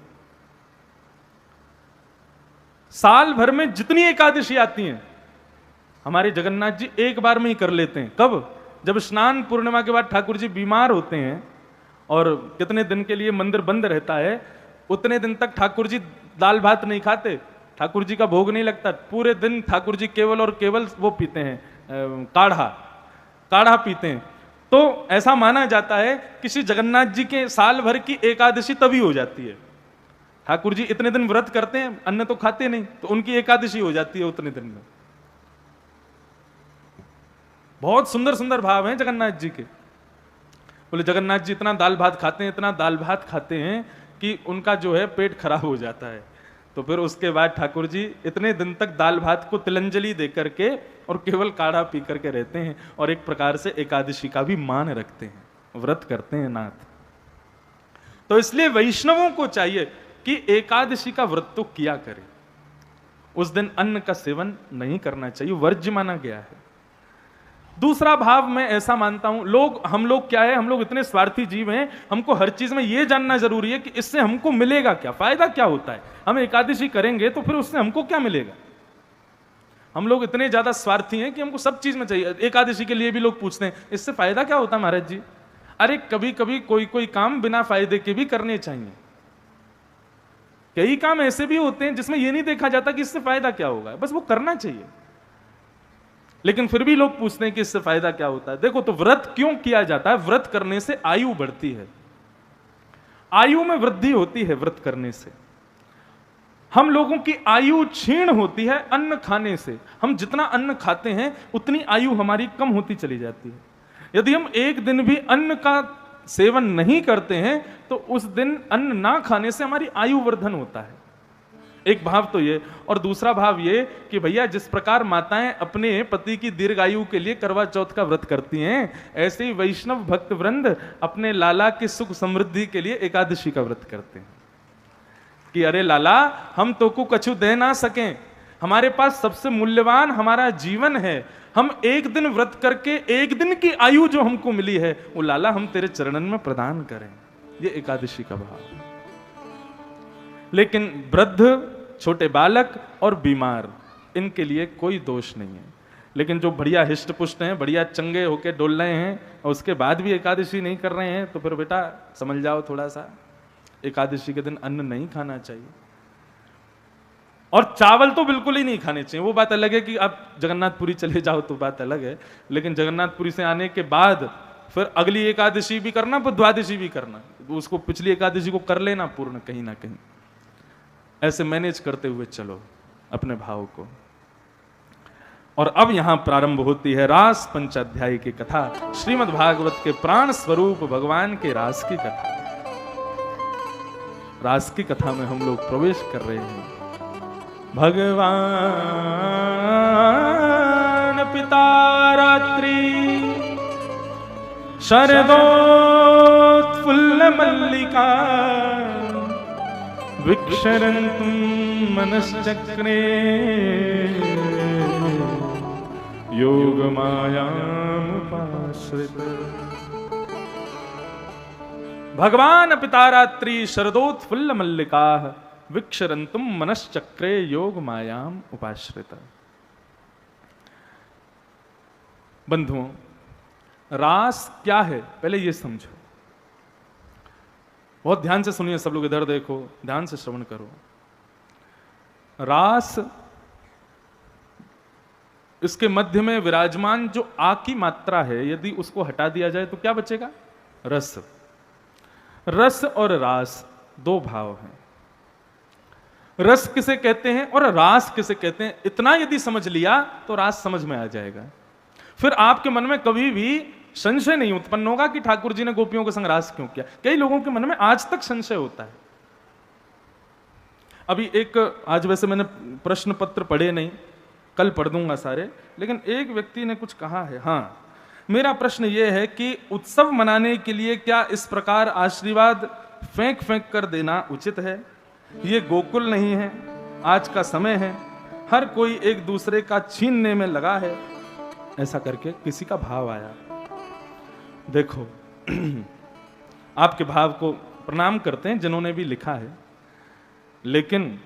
Speaker 1: साल भर में जितनी एकादशी आती हैं हमारे जगन्नाथ जी एक बार में ही कर लेते हैं। कब? जब स्नान पूर्णिमा के बाद ठाकुर जी बीमार होते हैं और कितने दिन के लिए मंदिर बंद रहता है, उतने दिन तक ठाकुर जी दाल भात नहीं खाते, ठाकुर जी का भोग नहीं लगता। पूरे दिन ठाकुर जी केवल और केवल वो पीते हैं, काढ़ा पीते हैं। तो ऐसा माना जाता है कि श्री जगन्नाथ जी के साल भर की एकादशी तभी हो जाती है। ठाकुर जी इतने दिन व्रत करते हैं, अन्न तो खाते नहीं, तो उनकी एकादशी हो जाती है उतने दिन में। बहुत सुंदर सुंदर भाव हैं जगन्नाथ जी के। बोले जगन्नाथ जी इतना दाल भात खाते हैं, इतना दाल भात खाते हैं कि उनका जो है पेट खराब हो जाता है। तो फिर उसके बाद ठाकुर जी इतने दिन तक दाल भात को तिलंजलि दे करके और केवल काढ़ा पी करके रहते हैं, और एक प्रकार से एकादशी का भी मान रखते हैं, व्रत करते हैं नाथ। तो इसलिए वैष्णवों को चाहिए कि एकादशी का व्रत तो किया करें। उस दिन अन्न का सेवन नहीं करना चाहिए, वर्ज्य माना गया है। दूसरा भाव मैं ऐसा मानता हूं, हम लोग क्या है, हम लोग इतने स्वार्थी जीव हैं, हमको हर चीज में यह जानना जरूरी है कि इससे हमको मिलेगा क्या, फायदा क्या होता है। हम एकादशी करेंगे तो फिर उससे हमको क्या मिलेगा। हम लोग इतने ज्यादा स्वार्थी हैं कि हमको सब चीज में चाहिए। एकादशी के लिए भी लोग पूछते हैं इससे फायदा क्या होता है महाराज जी। अरे कभी कभी कोई काम बिना फायदे के भी करने चाहिए। कई काम ऐसे भी होते हैं जिसमें यह नहीं देखा जाता कि इससे फायदा क्या होगा, बस वो करना चाहिए। लेकिन फिर भी लोग पूछते हैं कि इससे फायदा क्या होता है। देखो, तो व्रत क्यों किया जाता है? व्रत करने से आयु बढ़ती है, आयु में वृद्धि होती है व्रत करने से। हम लोगों की आयु क्षीण होती है अन्न खाने से। हम जितना अन्न खाते हैं उतनी आयु हमारी कम होती चली जाती है। यदि हम एक दिन भी अन्न का सेवन नहीं करते हैं तो उस दिन अन्न ना खाने से हमारी आयु वर्धन होता है। एक भाव तो ये, और दूसरा भाव ये कि भैया जिस प्रकार माताएं अपने पति की दीर्घायु के लिए करवा चौथ का व्रत करती हैं, ऐसे ही वैष्णव भक्त वृंद अपने लाला की सुख समृद्धि के लिए एकादशी का व्रत करते हैं कि अरे लाला, हम तो को कछु दे ना सकें, हमारे पास सबसे मूल्यवान हमारा जीवन है, हम एक दिन व्रत करके एक दिन की आयु जो हमको मिली है वो लाला हम तेरे चरणन में प्रदान करें। ये एकादशी का भाव। लेकिन वृद्ध, छोटे बालक और बीमार, इनके लिए कोई दोष नहीं है। लेकिन जो बढ़िया हिष्ट पुष्ट हैं, बढ़िया चंगे होके डोल रहे हैं और उसके बाद भी एकादशी नहीं कर रहे हैं, तो फिर बेटा समझ जाओ थोड़ा सा, एकादशी के दिन अन्न नहीं खाना चाहिए। और चावल तो बिल्कुल ही नहीं खाने चाहिए। वो बात अलग है कि आप जगन्नाथपुरी चले जाओ तो बात अलग है, लेकिन जगन्नाथपुरी से आने के बाद फिर अगली एकादशी भी करना, फिर द्वादशी भी करना, तो उसको पिछली एकादशी को कर लेना पूर्ण कहीं ना कहीं। ऐसे मैनेज करते हुए चलो अपने भाव को। और अब यहां प्रारंभ होती है रास पंचाध्याय की कथा, श्रीमद् भागवत के प्राण स्वरूप भगवान के रास की कथा। रास की कथा में हम लोग प्रवेश कर रहे हैं। भगवान पिता रात्रि शरदोत्फुल्ल मल्लिका विक्षरन्तुं मनश्चक्रे योगमायामुपाश्रित। भगवान पितारात्रि शरदोत्फुल्ल मल्लिका विक्षरन्तुं मनश्चक्रे योगमायाम उपाश्रित। बंधुओं, रास क्या है पहले ये समझो। बहुत ध्यान से सुनिए, सब लोग इधर देखो, ध्यान से श्रवण करो। रास, इसके मध्य में विराजमान जो आ की मात्रा है, यदि उसको हटा दिया जाए तो क्या बचेगा? रस। रस और रास दो भाव हैं। रस किसे कहते हैं और रास किसे कहते हैं, इतना यदि समझ लिया तो रास समझ में आ जाएगा। फिर आपके मन में कभी भी संशय नहीं उत्पन्न होगा कि ठाकुर जी ने गोपियों के संग रास क्यों किया। कई लोगों के मन में आज तक संशय होता है। अभी आज वैसे मैंने प्रश्न पत्र पढ़े नहीं, कल पढ़ दूंगा सारे, लेकिन एक व्यक्ति ने कुछ कहा है। हाँ, मेरा प्रश्न यह है कि उत्सव मनाने के लिए क्या इस प्रकार आशीर्वाद फेंक फेंक कर देना उचित है? ये गोकुल नहीं है, आज का समय है, हर कोई एक दूसरे का छीनने में लगा है। ऐसा करके किसी का भाव आया। देखो, आपके भाव को प्रणाम करते हैं जिन्होंने भी लिखा है, लेकिन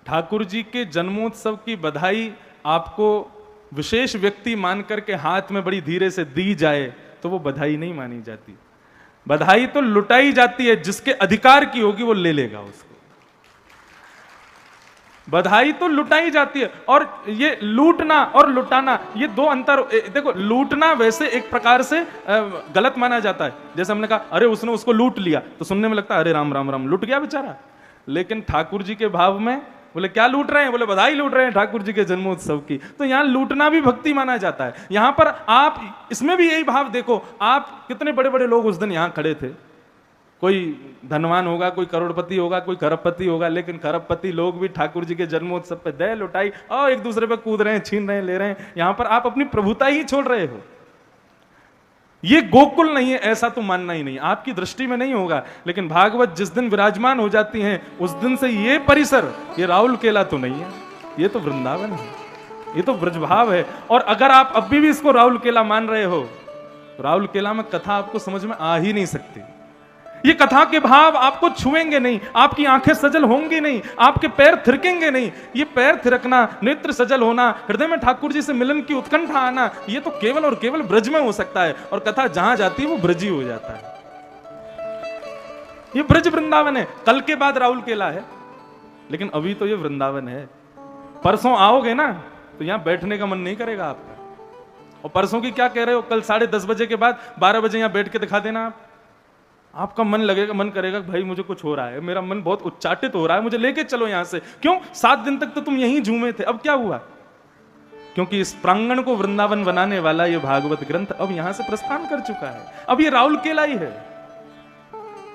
Speaker 1: ठाकुर जी के जन्मोत्सव की बधाई आपको विशेष व्यक्ति मान करके हाथ में बड़ी धीरे से दी जाए तो वो बधाई नहीं मानी जाती। बधाई तो लुटाई जाती है, जिसके अधिकार की होगी वो ले लेगा उसको। बधाई तो लुटाई जाती है, और ये लूटना और लुटाना, ये दो अंतर। देखो, लूटना वैसे एक प्रकार से गलत माना जाता है। जैसे हमने कहा अरे उसने उसको लूट लिया, तो सुनने में लगता है अरे राम राम राम, लूट गया बेचारा। लेकिन ठाकुर जी के भाव में बोले क्या लूट रहे हैं? बोले बधाई लूट रहे हैं ठाकुर जी के जन्मोत्सव की। तो यहाँ लूटना भी भक्ति माना जाता है। यहाँ पर आप इसमें भी यही भाव देखो। आप कितने बड़े बड़े लोग उस दिन यहाँ खड़े थे, कोई धनवान होगा, कोई करोड़पति होगा, कोई खरबपति होगा, लेकिन खरबपति लोग भी ठाकुर जी के जन्मोत्सव पे दया लुटाई और एक दूसरे पे कूद रहे हैं, छीन रहे हैं, ले रहे हैं। यहां पर आप अपनी प्रभुता ही छोड़ रहे हो। ये गोकुल नहीं है ऐसा तो मानना ही नहीं, आपकी दृष्टि में नहीं होगा। लेकिन भागवत जिस दिन विराजमान हो जाती हैं उस दिन से ये परिसर, ये राउल केला तो नहीं है, ये तो वृंदावन है, ये तो ब्रजभाव है। और अगर आप अब भी इसको राउल केला मान रहे हो, तो राउल केला में कथा आपको समझ में आ ही नहीं सकती। ये कथा के भाव आपको छुएंगे नहीं, आपकी आंखें सजल होंगी नहीं, आपके पैर थिरकेंगे नहीं। ये पैर थिरकना, नेत्र सजल होना, हृदय में ठाकुर जी से मिलन की उत्कंठा आना, ये तो केवल और केवल ब्रज में हो सकता है। और कथा जहां जाती है वो ब्रजी हो जाता है। ये ब्रज वृंदावन है। कल के बाद राउल केला है, लेकिन अभी तो ये वृंदावन है। परसों आओगे ना तो यहां बैठने का मन नहीं करेगा आपका। और परसों की क्या कह रहे हो, कल 10:30 बजे के बाद 12 बजे यहां बैठ के दिखा देना आप। आपका मन लगेगा, मन करेगा भाई मुझे कुछ हो रहा है, मेरा मन बहुत उच्चाटित हो रहा है, मुझे लेके चलो यहां से। क्यों? 7 दिन तक तो तुम यहीं झूमे थे, अब क्या हुआ? क्योंकि इस प्रांगण को वृंदावन बनाने वाला ये भागवत ग्रंथ अब यहां से प्रस्थान कर चुका है। अब ये राउल केला ही है।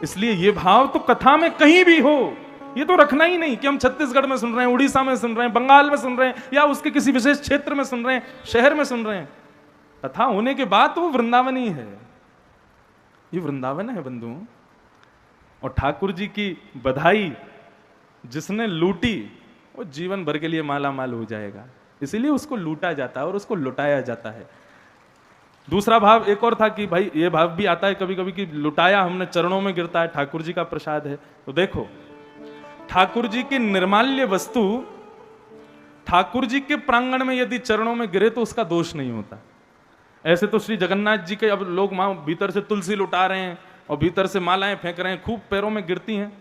Speaker 1: इसलिए ये भाव तो कथा में कहीं भी हो, ये तो रखना ही नहीं कि हम छत्तीसगढ़ में सुन रहे हैं, उड़ीसा में सुन रहे हैं, बंगाल में सुन रहे हैं, या उसके किसी विशेष क्षेत्र में सुन रहे हैं, शहर में सुन रहे हैं। कथा होने के बाद तो वो वृंदावन ही है। ये वृंदावन है बंधुओं। और ठाकुर जी की बधाई जिसने लूटी वो जीवन भर के लिए माला माल हो जाएगा। इसीलिए उसको लूटा जाता है और उसको लुटाया जाता है। दूसरा भाव एक और था कि भाई ये भाव भी आता है कभी कभी कि लुटाया हमने, चरणों में गिरता है, ठाकुर जी का प्रसाद है। तो देखो, ठाकुर जी की निर्माल्य वस्तु ठाकुर जी के प्रांगण में यदि चरणों में गिरे तो उसका दोष नहीं होता। ऐसे तो श्री जगन्नाथ जी के अब लोग भीतर से तुलसी लुटा रहे हैं और भीतर से मालाएं फेंक रहे हैं, खूब पैरों में गिरती हैं,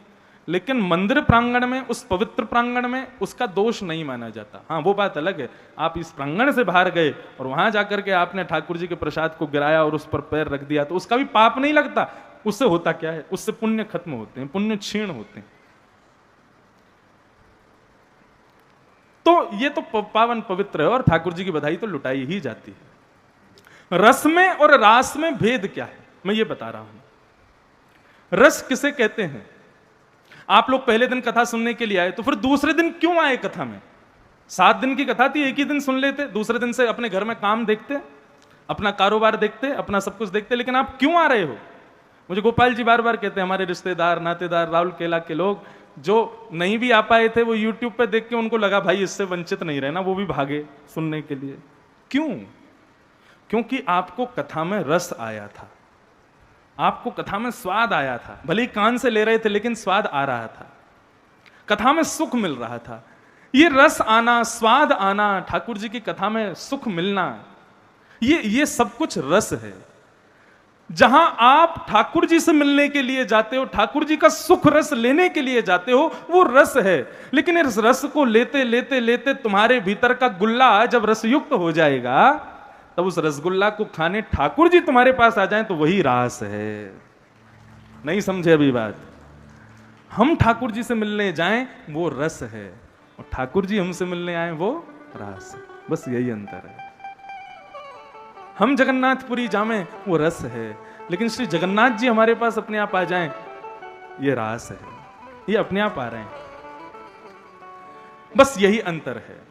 Speaker 1: लेकिन मंदिर प्रांगण में, उस पवित्र प्रांगण में उसका दोष नहीं माना जाता। हाँ, वो बात अलग है, आप इस प्रांगण से बाहर गए और वहां जाकर के आपने ठाकुर जी के प्रसाद को गिराया और उस पर पैर रख दिया, तो उसका भी पाप नहीं लगता। उससे होता क्या है, उससे पुण्य खत्म होते हैं, पुण्य क्षीण होते हैं। तो ये तो पावन पवित्र है और ठाकुर जी की बधाई तो लुटाई ही जाती है। रस में और रास में भेद क्या है, मैं ये बता रहा हूं। रस किसे कहते हैं? आप लोग पहले दिन कथा सुनने के लिए आए, तो फिर दूसरे दिन क्यों आए कथा में? 7 दिन की कथा थी, एक ही दिन सुन लेते, दूसरे दिन से अपने घर में काम देखते, अपना कारोबार देखते, अपना सब कुछ देखते, लेकिन आप क्यों आ रहे हो? मुझे गोपाल जी बार बार कहते हैं, हमारे रिश्तेदार नातेदार राउल केला के लोग जो नहीं भी आ पाए थे, वो यूट्यूब पे देख के उनको लगा भाई इससे वंचित नहीं रहना, वो भी भागे सुनने के लिए। क्यों? क्योंकि आपको कथा में रस आया था, आपको कथा में स्वाद आया था। भले ही कान से ले रहे थे, लेकिन स्वाद आ रहा था, कथा में सुख मिल रहा था। ये रस आना, स्वाद आना, ठाकुर जी की कथा में सुख मिलना, ये सब कुछ रस है। जहां आप ठाकुर जी से मिलने के लिए जाते हो, ठाकुर जी का सुख रस लेने के लिए जाते हो, वो रस है। लेकिन इस रस को लेते लेते लेते तुम्हारे भीतर का गुल्ला जब रसयुक्त हो जाएगा, तब उस रसगुल्ला को खाने ठाकुर जी तुम्हारे पास आ जाएं, तो वही रास है। नहीं समझे अभी बात? हम ठाकुर जी से मिलने जाएं वो रस है, और ठाकुर जी हमसे मिलने आए वो रास है। बस यही अंतर है। हम जगन्नाथपुरी जामें वो रस है, लेकिन श्री जगन्नाथ जी हमारे पास अपने आप आ जाएं, ये रास है। ये अपने आप आ रहे हैं, बस यही अंतर है।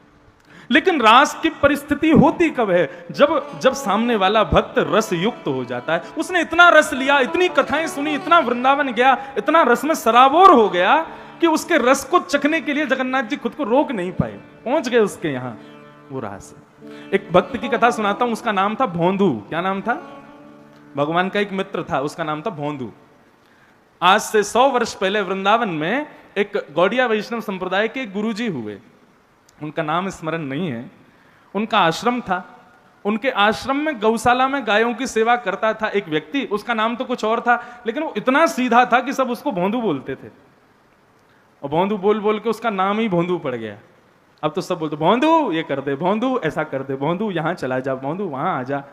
Speaker 1: लेकिन रास की परिस्थिति होती कब है? जब सामने वाला भक्त रस युक्त हो जाता है। उसने इतना रस लिया, इतनी कथाएं सुनी, इतना वृंदावन गया, इतना रस में सराबोर हो गया कि उसके रस को चखने के लिए जगन्नाथ जी खुद को रोक नहीं पाए, पहुंच गए उसके यहां। वो रास है। एक भक्त की कथा सुनाता हूं, उसका नाम था भोंदू। क्या नाम था? भगवान का एक मित्र था, उसका नाम था भोंदू। आज से 100 वर्ष पहले वृंदावन में एक गौड़िया वैष्णव संप्रदाय के गुरुजी हुए, उनका नाम स्मरण नहीं है। उनका आश्रम था, उनके आश्रम में गौशाला में गायों की सेवा करता था एक व्यक्ति, उसका नाम तो कुछ और था, लेकिन वो इतना सीधा था कि सब उसको भोंदू बोलते थे, और भोंदू बोल बोल के उसका नाम ही भोंदू पड़ गया। अब तो सब बोलते भोंदू ये कर दे, भोंदू ऐसा कर दे, भोंदू यहां चला जा, भोंदू वहां आ जा।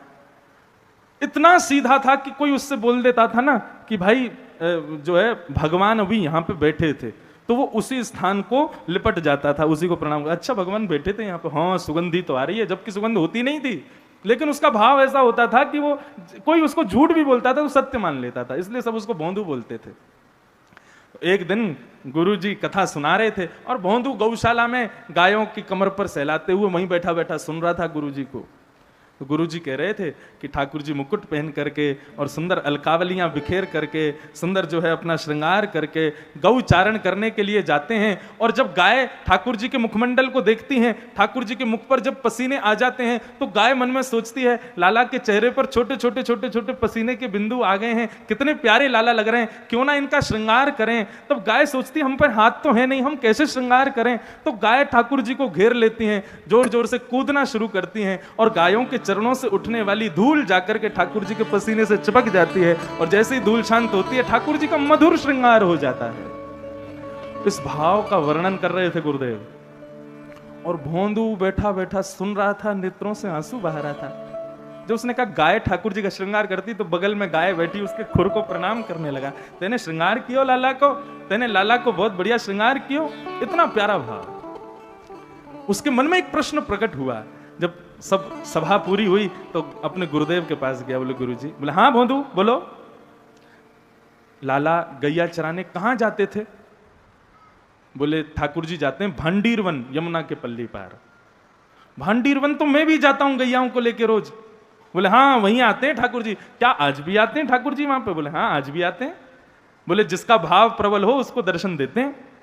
Speaker 1: इतना सीधा था कि कोई उससे बोल देता था ना कि भाई जो है भगवान अभी यहां पे बैठे थे, तो वो उसी स्थान को लिपट जाता था, उसी को प्रणाम। अच्छा भगवान बैठे थे यहाँ पे, हाँ सुगंधी तो आ रही है, जबकि सुगंध होती नहीं थी, लेकिन उसका भाव ऐसा होता था कि वो कोई उसको झूठ भी बोलता था तो सत्य मान लेता था, इसलिए सब उसको भोंदू बोलते थे। एक दिन गुरुजी कथा सुना रहे थे और भोंदू गौशाला में गायों की कमर पर सहलाते हुए वहीं बैठा बैठा सुन रहा था गुरुजी को। तो गुरुजी कह रहे थे कि ठाकुर जी मुकुट पहन करके और सुंदर अलकावलियां बिखेर करके, सुंदर जो है अपना श्रृंगार करके गौ चारण करने के लिए जाते हैं, और जब गाय ठाकुर जी के मुखमंडल को देखती हैं, ठाकुर जी के मुख पर जब पसीने आ जाते हैं, तो गाय मन में सोचती है लाला के चेहरे पर छोटे छोटे छोटे छोटे पसीने के बिंदु आ गए हैं, कितने प्यारे लाला लग रहे हैं, क्यों ना इनका श्रृंगार करें। तब गाय सोचती है हम पर हाथ तो है नहीं, हम कैसे श्रृंगार करें। तो गाय ठाकुर जी को घेर लेती हैं, जोर जोर से कूदना शुरू करती हैं, और गायों के चरणों से उठने वाली धूल जाकर के ठाकुर जी के पसीने से चिपक जाती है, और जैसे ही धूल शांत होती है ठाकुर जी का मधुर श्रृंगार हो जाता है। इस भाव का वर्णन कर रहे थे गुरुदेव, और भोंदू बैठा बैठा सुन रहा था, नेत्रों से आंसू बहा रहा था। जब उसने कहा गाय ठाकुर जी का श्रृंगार करती, तो बगल में गाय बैठी उसके खुर को प्रणाम करने लगा। तेने श्रृंगार कियो लाला को, तेने लाला को बहुत बढ़िया श्रृंगार कियो। इतना प्यारा भाव। उसके मन में एक प्रश्न प्रकट हुआ। जब सब सभा पूरी हुई तो अपने गुरुदेव के पास गया, बोले गुरुजी, बोले हाँ भोंदू बोलो, लाला गैया चराने कहां जाते थे? बोले ठाकुर जी जाते हैं भांडीरवन, यमुना के पल्ली पार। भांडीरवन तो मैं भी जाता हूं गैयाओं को लेके रोज। बोले हाँ वहीं आते हैं ठाकुर जी। क्या आज भी आते हैं ठाकुर जी वहां पे? बोले हाँ आज भी आते हैं। बोले जिसका भाव प्रबल हो उसको दर्शन देते हैं।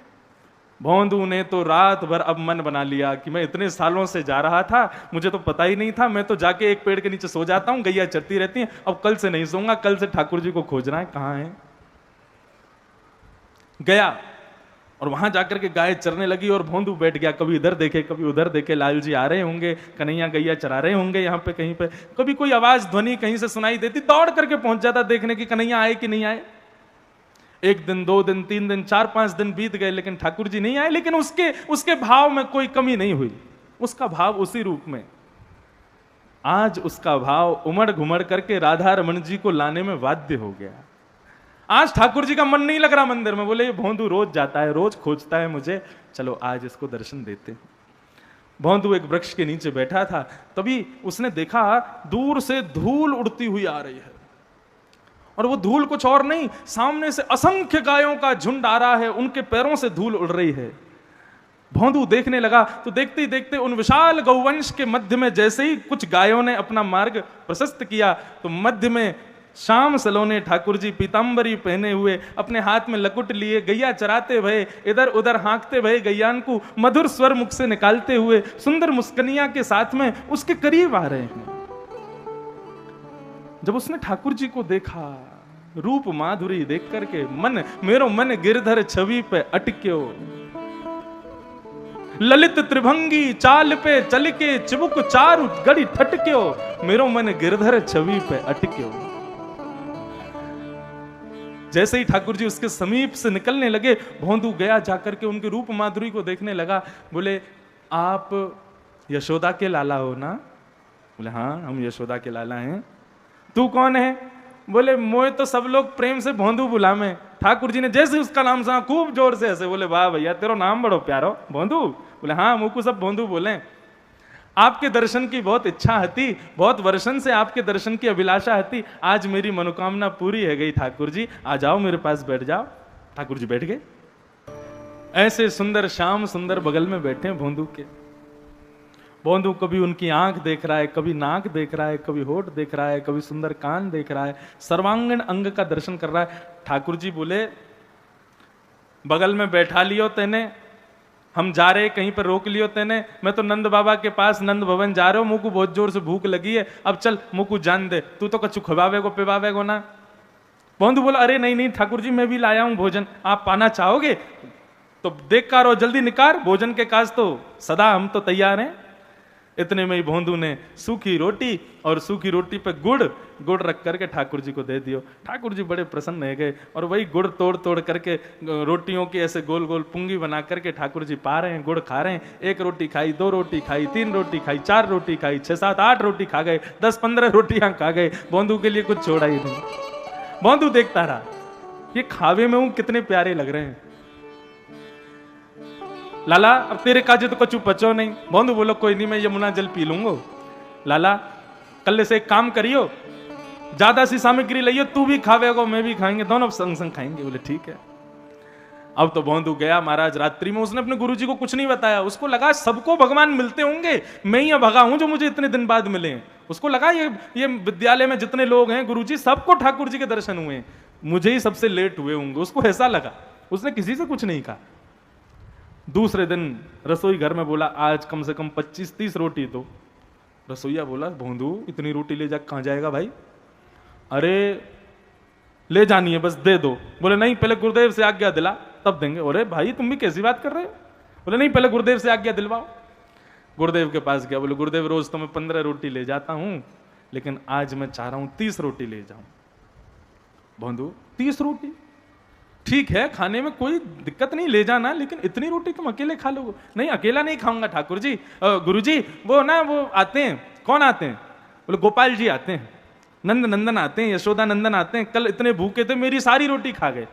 Speaker 1: भोंदू ने तो रात भर अब मन बना लिया कि मैं इतने सालों से जा रहा था, मुझे तो पता ही नहीं था, मैं तो जाके एक पेड़ के नीचे सो जाता हूं, गैया चरती रहती हैं, अब कल से नहीं सोऊंगा, कल से ठाकुर जी को खोजना है, कहां है। गया और वहां जाकर के गाय चरने लगी, और भोंदू बैठ गया, कभी इधर देखे कभी उधर देखे, लाल जी आ रहे होंगे, कन्हैया गैया चरा रहे होंगे यहाँ पे कहीं पे, कभी कोई आवाज ध्वनि कहीं से सुनाई देती, दौड़ करके पहुंच जाता देखने की कन्हैया आए कि नहीं आए। एक दिन, 2 दिन, 3 दिन, 4-5 दिन बीत गए, लेकिन ठाकुर जी नहीं आए। लेकिन उसके भाव में कोई कमी नहीं हुई, उसका भाव उसी रूप में। आज उसका भाव उमड़ घुमड़ करके राधा रमन जी को लाने में बाध्य हो गया। आज ठाकुर जी का मन नहीं लग रहा मंदिर में। बोले ये भोंदू रोज जाता है, रोज खोजता है मुझे, चलो आज इसको दर्शन देते हैं। भोंदू एक वृक्ष के नीचे बैठा था, तभी उसने देखा दूर से धूल उड़ती हुई आ रही है, और वो धूल कुछ और नहीं, सामने से असंख्य गायों का झुंड आ रहा है, उनके पैरों से धूल उड़ रही है। भोंदू देखने लगा तो देखते ही देखते उन विशाल गौवंश के मध्य में जैसे ही कुछ गायों ने अपना मार्ग प्रशस्त किया, तो मध्य में श्याम सलोने ठाकुर जी पीतांबरी पहने हुए, अपने हाथ में लकुट लिए, गैया चराते भये, इधर उधर हाँकते भये, गैयान को मधुर स्वर मुख से निकालते हुए, सुंदर मुस्कनिया के साथ में उसके करीब आ रहे हैं। जब उसने ठाकुर जी को देखा, रूप माधुरी देख करके मेरो मन गिरधर छवि पे अटक्यो, ललित त्रिभंगी चाल पे चल के चिबुक चारु गड़ी ठटक्यो, मेरो मन गिरधर छवि पे अटक्यो। जैसे ही ठाकुर जी उसके समीप से निकलने लगे, भोंदू गया जाकर के उनके रूप माधुरी को देखने लगा। बोले आप यशोदा के लाला हो ना? बोले हाँ, हम यशोदा के लाला हैं। तू कौन है? बोले मोए तो सब लोग प्रेम से भोंदू बुला में। ठाकुर जी ने जैसे उसका नाम सुना खूब जोर से हंसे। बोले वाह भैया, तेरा नाम बड़ो प्यारो, भोंदू? बोले हाँ, मुझको सब भोंदू बोले। आपके दर्शन की बहुत इच्छा थी, बहुत वर्षन से आपके दर्शन की अभिलाषा थी, आज मेरी मनोकामना पूरी है गई। ठाकुर जी आ जाओ, मेरे पास बैठ जाओ। ठाकुर जी बैठ गए। ऐसे सुंदर श्याम सुंदर बगल में बैठे भोंदू के। भोंदू कभी उनकी आंख देख रहा है, कभी नाक देख रहा है, कभी होठ देख रहा है, कभी सुंदर कान देख रहा है, सर्वांगीण अंग का दर्शन कर रहा है। ठाकुर जी बोले बगल में बैठा लियो तेने, हम जा रहे कहीं पर रोक लियो तेने, मैं तो नंद बाबा के पास नंद भवन जा रहे हो, मुझको बहुत जोर से भूख लगी है, अब चल मुझको जान दे, तू तो कछु खवावे को पिवावे को ना। भोंदू बोला अरे नहीं नहीं ठाकुर जी, मैं भी लाया हूं भोजन, आप पाना चाहोगे तो देख कर और जल्दी निकार, भोजन के काज तो सदा हम तो तैयार हैं। इतने में ही भोंदू ने सूखी रोटी और सूखी रोटी पे गुड़ रख करके ठाकुर जी को दे दियो। ठाकुर जी बड़े प्रसन्न हो गए और वही गुड़ तोड़ तोड़ करके रोटियों की ऐसे गोल गोल पुंगी बना करके ठाकुर जी पा रहे हैं, गुड़ खा रहे हैं। 1 रोटी खाई, 2 रोटी खाई, 3 रोटी खाई, 4 रोटी खाई, 6, 7, 8 रोटी खा गए, 10-15 रोटियां खा गए। भोंदू के लिए कुछ छोड़ा ही नहीं। भोंदू देखता रहा, ये खावे में हूं कितने प्यारे लग रहे हैं। लाला अब तेरे काजे तो कछु पचो नहीं। भोंदू बोलो कोई नहीं, मैं यमुना जल पी लूंगा। लाला कल से एक काम करियो, ज्यादा सी सामग्री लाइयो, तू भी खावेगो मैं भी खाएंगे, दोनों संग संग खाएंगे। बोले ठीक है। अब तो भोंदू गया महाराज रात्रि में, उसने अपने गुरुजी को कुछ नहीं बताया। उसको लगा सबको भगवान मिलते होंगे, मैं ही भगा हूं जो मुझे इतने दिन बाद मिले। उसको लगा ये विद्यालय में जितने लोग हैं गुरुजी सबको ठाकुर जी के दर्शन हुए, मुझे ही सबसे लेट हुए होंगे, उसको ऐसा लगा। उसने किसी से कुछ नहीं कहा। दूसरे दिन रसोई घर में बोला आज कम से कम 25-30 रोटी दो। रसोईया बोला भोंदू इतनी रोटी ले जा कहां जाएगा भाई? अरे ले जानी है बस दे दो। बोले नहीं पहले गुरुदेव से आज्ञा दिला तब देंगे। अरे भाई तुम भी कैसी बात कर रहे हो? बोले नहीं पहले गुरुदेव से आज्ञा दिलवाओ। गुरुदेव के पास गया, बोले गुरुदेव रोज तो मैं 15 रोटी ले जाता हूं, लेकिन आज मैं चाह रहा हूं 30 रोटी ले जाऊं। भोंदू 30 रोटी ठीक है, खाने में कोई दिक्कत नहीं, ले जाना, लेकिन इतनी रोटी तुम अकेले खा लोगे? नहीं अकेला नहीं खाऊंगा ठाकुर जी। गुरुजी वो ना वो आते हैं। कौन आते हैं? बोले गोपाल जी आते हैं, नंद नंदन आते हैं, यशोदा नंदन आते हैं। कल इतने भूखे थे मेरी सारी रोटी खा गए,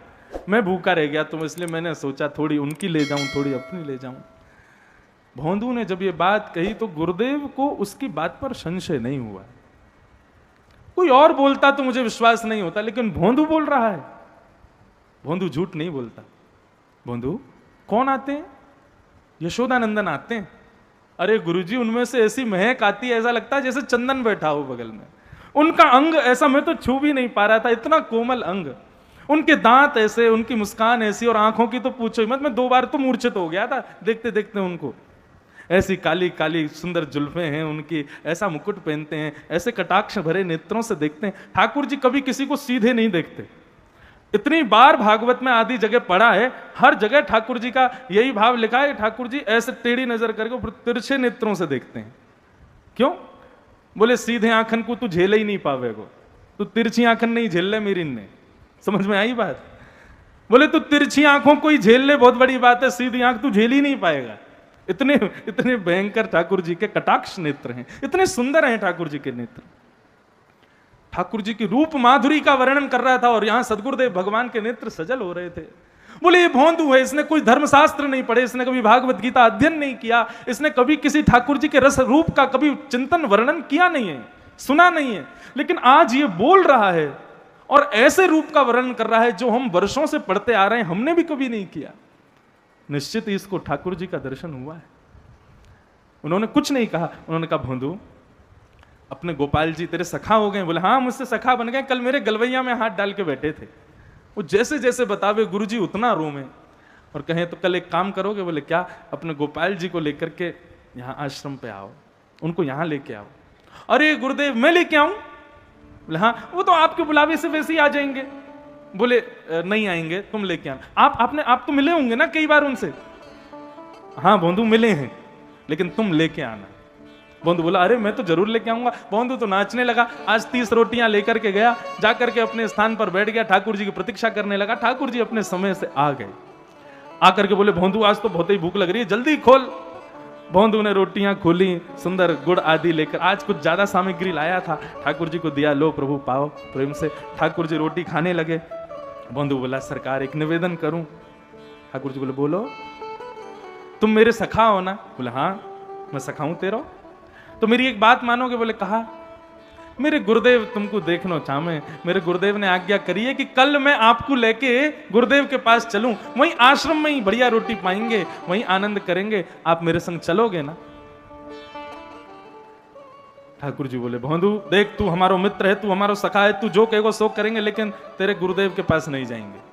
Speaker 1: मैं भूखा रह गया, तो इसलिए मैंने सोचा थोड़ी उनकी ले जाऊं थोड़ी अपनी ले जाऊं। भोंदू ने जब ये बात कही तो गुरुदेव को उसकी बात पर संशय नहीं हुआ। कोई और बोलता तो मुझे विश्वास नहीं होता, लेकिन भोंदू बोल रहा है। भोंदू झूठ नहीं बोलता। भोंदू कौन आते हैं? यशोदानंदन आते हैं। अरे गुरुजी उनमें से ऐसी महक आती है, ऐसा लगता है जैसे चंदन बैठा हो बगल में। उनका अंग ऐसा मैं तो छू भी नहीं पा रहा था, इतना कोमल अंग, उनके दांत ऐसे, उनकी मुस्कान ऐसी, और आंखों की तो पूछो ही मत। मैं 2 बार तो मूर्छित हो गया था देखते देखते उनको। ऐसी काली काली सुंदर जुल्फे हैं उनकी, ऐसा मुकुट पहनते हैं, ऐसे कटाक्ष भरे नेत्रों से देखते हैं। ठाकुर जी कभी किसी को सीधे नहीं देखते। इतनी बार भागवत में आदि जगह पढ़ा है, हर जगह ठाकुर जी का यही भाव लिखा है, ठाकुर जी ऐसे टेढ़ी नजर करके तिरछे नेत्रों से देखते हैं। क्यों? बोले सीधे आंखन को तू झेल ही नहीं पावेगो, तू तिरछी आंखन नहीं झेल ले मेरी ने। समझ में आई बात? बोले तू तिरछी आंखों को ही झेल ले, बहुत बड़ी बात है, सीधी आंख तू झेल ही नहीं पाएगा। इतने इतने भयंकर ठाकुर जी के कटाक्ष नेत्र हैं, इतने सुंदर हैं ठाकुर जी के नेत्र। ठाकुर जी की रूप माधुरी का वर्णन कर रहा था और यहां सदगुरुदेव भगवान के नेत्र सजल हो रहे थे। बोले ये भोंदू है, इसने कोई धर्मशास्त्र नहीं पढ़े, इसने कभी भागवत गीता अध्ययन नहीं किया, इसने कभी किसी ठाकुर जी के रस रूप का कभी चिंतन वर्णन किया नहीं है, सुना नहीं है, लेकिन आज ये बोल रहा है और ऐसे रूप का वर्णन कर रहा है जो हम वर्षों से पढ़ते आ रहे हैं, हमने भी कभी नहीं किया। निश्चित ही इसको ठाकुर जी का दर्शन हुआ है। उन्होंने कुछ नहीं कहा, उन्होंने कहा भोंदू अपने गोपाल जी तेरे सखा हो गए? बोले हाँ मुझसे सखा बन गए, कल मेरे गलवैया में हाथ डाल के बैठे थे। वो जैसे जैसे बतावे गुरुजी उतना रोमे और कहें तो कल एक काम करोगे? बोले क्या? अपने गोपाल जी को लेकर के यहाँ आश्रम पे आओ, उनको यहाँ लेके आओ। अरे गुरुदेव मैं लेके आऊं? बोले हाँ, वो तो आपके बुलावे से वैसे ही आ जाएंगे। बोले नहीं आएंगे, तुम लेके आना। आप तो मिले होंगे ना कई बार उनसे? हाँ बोंदू मिले हैं, लेकिन तुम लेके आना। बोंदू बोला अरे मैं तो जरूर लेके आऊंगा। बोंदू तो नाचने लगा, आज 30 रोटियां लेकर के गया, जाकर के अपने स्थान पर बैठ गया, ठाकुर जी की प्रतीक्षा करने लगा। ठाकुर जी अपने समय से आ गए, आकर के बोले भोंदू आज तो बहुत ही भूख लग रही है, जल्दी खोल। भोंदू ने रोटियां खोली, सुंदर गुड़ आदि लेकर, आज कुछ ज्यादा सामग्री लाया था, ठाकुर जी को दिया, लो प्रभु पाओ प्रेम से। ठाकुर जी रोटी खाने लगे। भोंदू बोला सरकार एक निवेदन करूं? ठाकुर जी बोले बोलो। तुम मेरे सखा हो ना? बोले हाँ मैं सखा हूं तेरा, तो मेरी एक बात मानोगे? बोले कहा। मेरे गुरुदेव तुमको देखना चाहे, मेरे गुरुदेव ने आज्ञा करी है कि कल मैं आपको लेके गुरुदेव के पास चलूं, वहीं आश्रम में ही बढ़िया रोटी पाएंगे, वहीं आनंद करेंगे, आप मेरे संग चलोगे ना? ठाकुर जी बोले भोंदू देख तू हमारो मित्र है, तू हमारो सखा है, तू जो कहेगो सो करेंगे, लेकिन तेरे गुरुदेव के पास नहीं जाएंगे।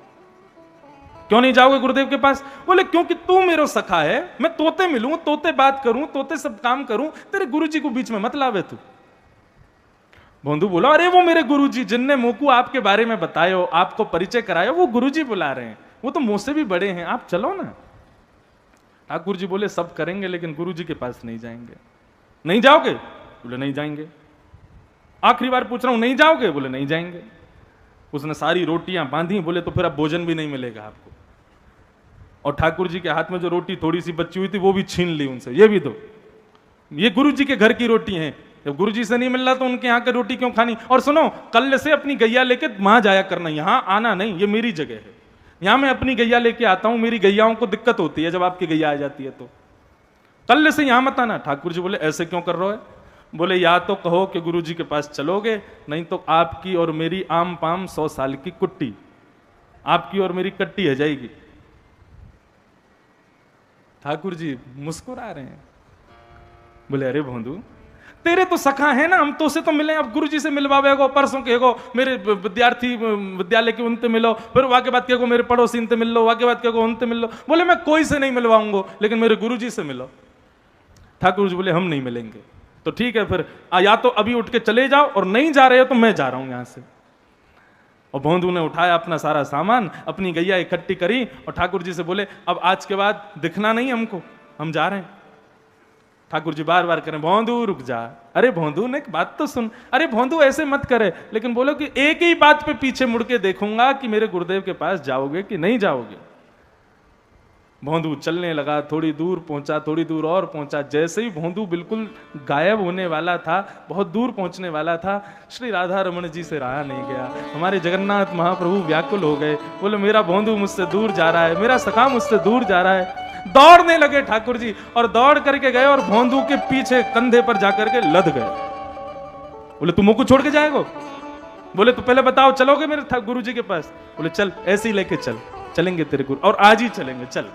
Speaker 1: क्यों नहीं जाओगे गुरुदेव के पास? बोले क्योंकि तू मेरा सखा है, मैं तोते मिलूं, तोते बात करूं, तोते सब काम करूं, तेरे गुरुजी को बीच में मत लावे तू। भोंदू बोला अरे वो मेरे गुरुजी जिनने मुझको आपके बारे में बतायो, आपको परिचय करायो, वो गुरुजी बुला रहे हैं, वो तो मुझसे भी बड़े हैं, आप चलो ना। ठाकुर जी बोले सब करेंगे लेकिन गुरुजी के पास नहीं जाएंगे। नहीं जाओगे? बोले नहीं जाएंगे। आखिरी बार पूछ रहा हूं, नहीं जाओगे? बोले नहीं जाएंगे। उसने सारी रोटियां बांधी, बोले तो फिर अब भोजन भी नहीं मिलेगा आपको। और ठाकुर जी के हाथ में जो रोटी थोड़ी सी बची हुई थी वो भी छीन ली उनसे, ये भी दो, ये गुरु जी के घर की रोटी है, जब गुरु जी से नहीं मिल रहा तो उनके यहाँ की रोटी क्यों खानी? और सुनो कल से अपनी गैया लेके वहां जाया करना, यहाँ आना नहीं, ये मेरी जगह है, यहाँ मैं अपनी गैया लेके आता हूं, मेरी गैयाओं को दिक्कत होती है जब आपकी गैया आ जाती है, तो कल से यहां मत आना। ठाकुर जी बोले ऐसे क्यों कर रहे हो? बोले या तो कहो कि गुरु जी के पास चलोगे, नहीं तो आपकी और मेरी आम पाम 100 साल की कुट्टी, आपकी और मेरी कट्टी है जाएगी। ठाकुर जी मुस्कुरा रहे हैं, बोले अरे भोंदू तेरे तो सखा है ना, हम तो से तो मिले, अब गुरु जी से मिलवावेगो, परसों कहेगो मेरे विद्यार्थी विद्यालय के उनते मिलो, फिर वाके बाद कहेगो मेरे पड़ोसी उनते मिल लो, वाके बाद कहेगो उनते मिल लो। बोले मैं कोई से नहीं मिलवाऊंगा, लेकिन मेरे गुरु जी से मिलो। ठाकुर जी बोले हम नहीं मिलेंगे। तो ठीक है फिर या तो अभी उठ के चले जाओ, और नहीं जा रहे हो तो मैं जा रहा हूं यहां से। और भोंदू ने उठाया अपना सारा सामान, अपनी गैया इकट्ठी करी और ठाकुर जी से बोले अब आज के बाद दिखना नहीं हमको, हम जा रहे हैं। ठाकुर जी बार बार करें भोंदू रुक जा, अरे भोंदू ने एक बात तो सुन, अरे भोंदू ऐसे मत करे, लेकिन बोलो कि एक ही बात पे पीछे मुड़ के देखूंगा कि मेरे गुरुदेव के पास जाओगे कि नहीं जाओगे। भोंदू चलने लगा, थोड़ी दूर पहुंचा, थोड़ी दूर और पहुंचा। जैसे ही भोंदू बिल्कुल गायब होने वाला था, बहुत दूर पहुंचने वाला था, श्री राधा रमन जी से रहा नहीं गया। हमारे जगन्नाथ महाप्रभु व्याकुल हो गए, बोले मेरा भोंदू मुझसे दूर जा रहा है, मेरा सखा मुझसे दूर जा रहा है। दौड़ने लगे ठाकुर जी, और दौड़ करके गए और भोंदू के पीछे कंधे पर जाकर के लद गए। बोले तुम मुझको छोड़ के जाएगो? बोले तो पहले बताओ चलोगे मेरे गुरु जी के पास? बोले चल ऐसे ही लेके चल, चलेंगे तेरे गुरु, और आज ही चलेंगे, चल।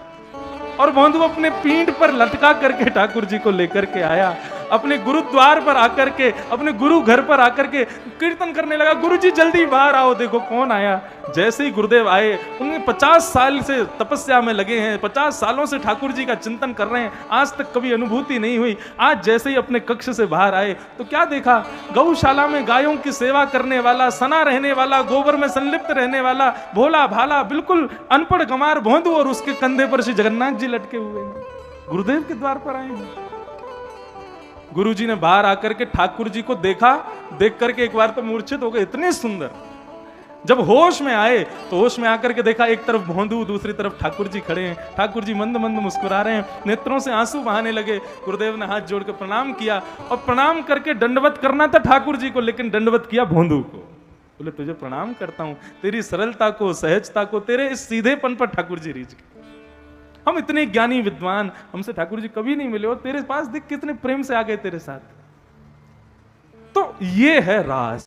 Speaker 1: और भोंदू अपने पीठ पर लटका करके ठाकुर जी को लेकर के आया, अपने गुरुद्वार पर आकर के, अपने गुरु घर पर आकर के कीर्तन करने लगा, गुरु जी जल्दी बाहर आओ, देखो कौन आया। जैसे ही गुरुदेव आए, उनके 50 साल से तपस्या में लगे हैं, 50 सालों से ठाकुर जी का चिंतन कर रहे हैं, आज तक कभी अनुभूति नहीं हुई। आज जैसे ही अपने कक्ष से बाहर आए तो क्या देखा? गौशाला में गायों की सेवा करने वाला, सना रहने वाला, गोबर में संलिप्त रहने वाला, भोला भाला बिल्कुल अनपढ़ गंवार भोंदू, और उसके कंधे पर श्री जगन्नाथ जी लटके हुए हैं, गुरुदेव के द्वार पर आए हैं। गुरुजी ने बाहर आकर के ठाकुर जी को देखा, देख करके एक बार तो मूर्छित हो गए, इतने सुंदर, जब होश में आए तो होश में आकर के देखा एक तरफ भोंदू, दूसरी तरफ ठाकुर जी खड़े हैं। ठाकुर जी मंद मंद मुस्कुरा रहे हैं, नेत्रों से आंसू बहाने लगे। गुरुदेव ने हाथ जोड़ के प्रणाम किया और प्रणाम करके दंडवत करना था ठाकुर जी को, लेकिन दंडवत किया भोंदू को। बोले तुझे प्रणाम करता हूं, तेरी सरलता को, सहजता को, तेरे इस सीधेपन पर ठाकुर जी रीझ गए। हम इतने ज्ञानी विद्वान, हमसे ठाकुर जी कभी नहीं मिले और तेरे पास देख कितने प्रेम से आ गए तेरे साथ। तो ये है रास।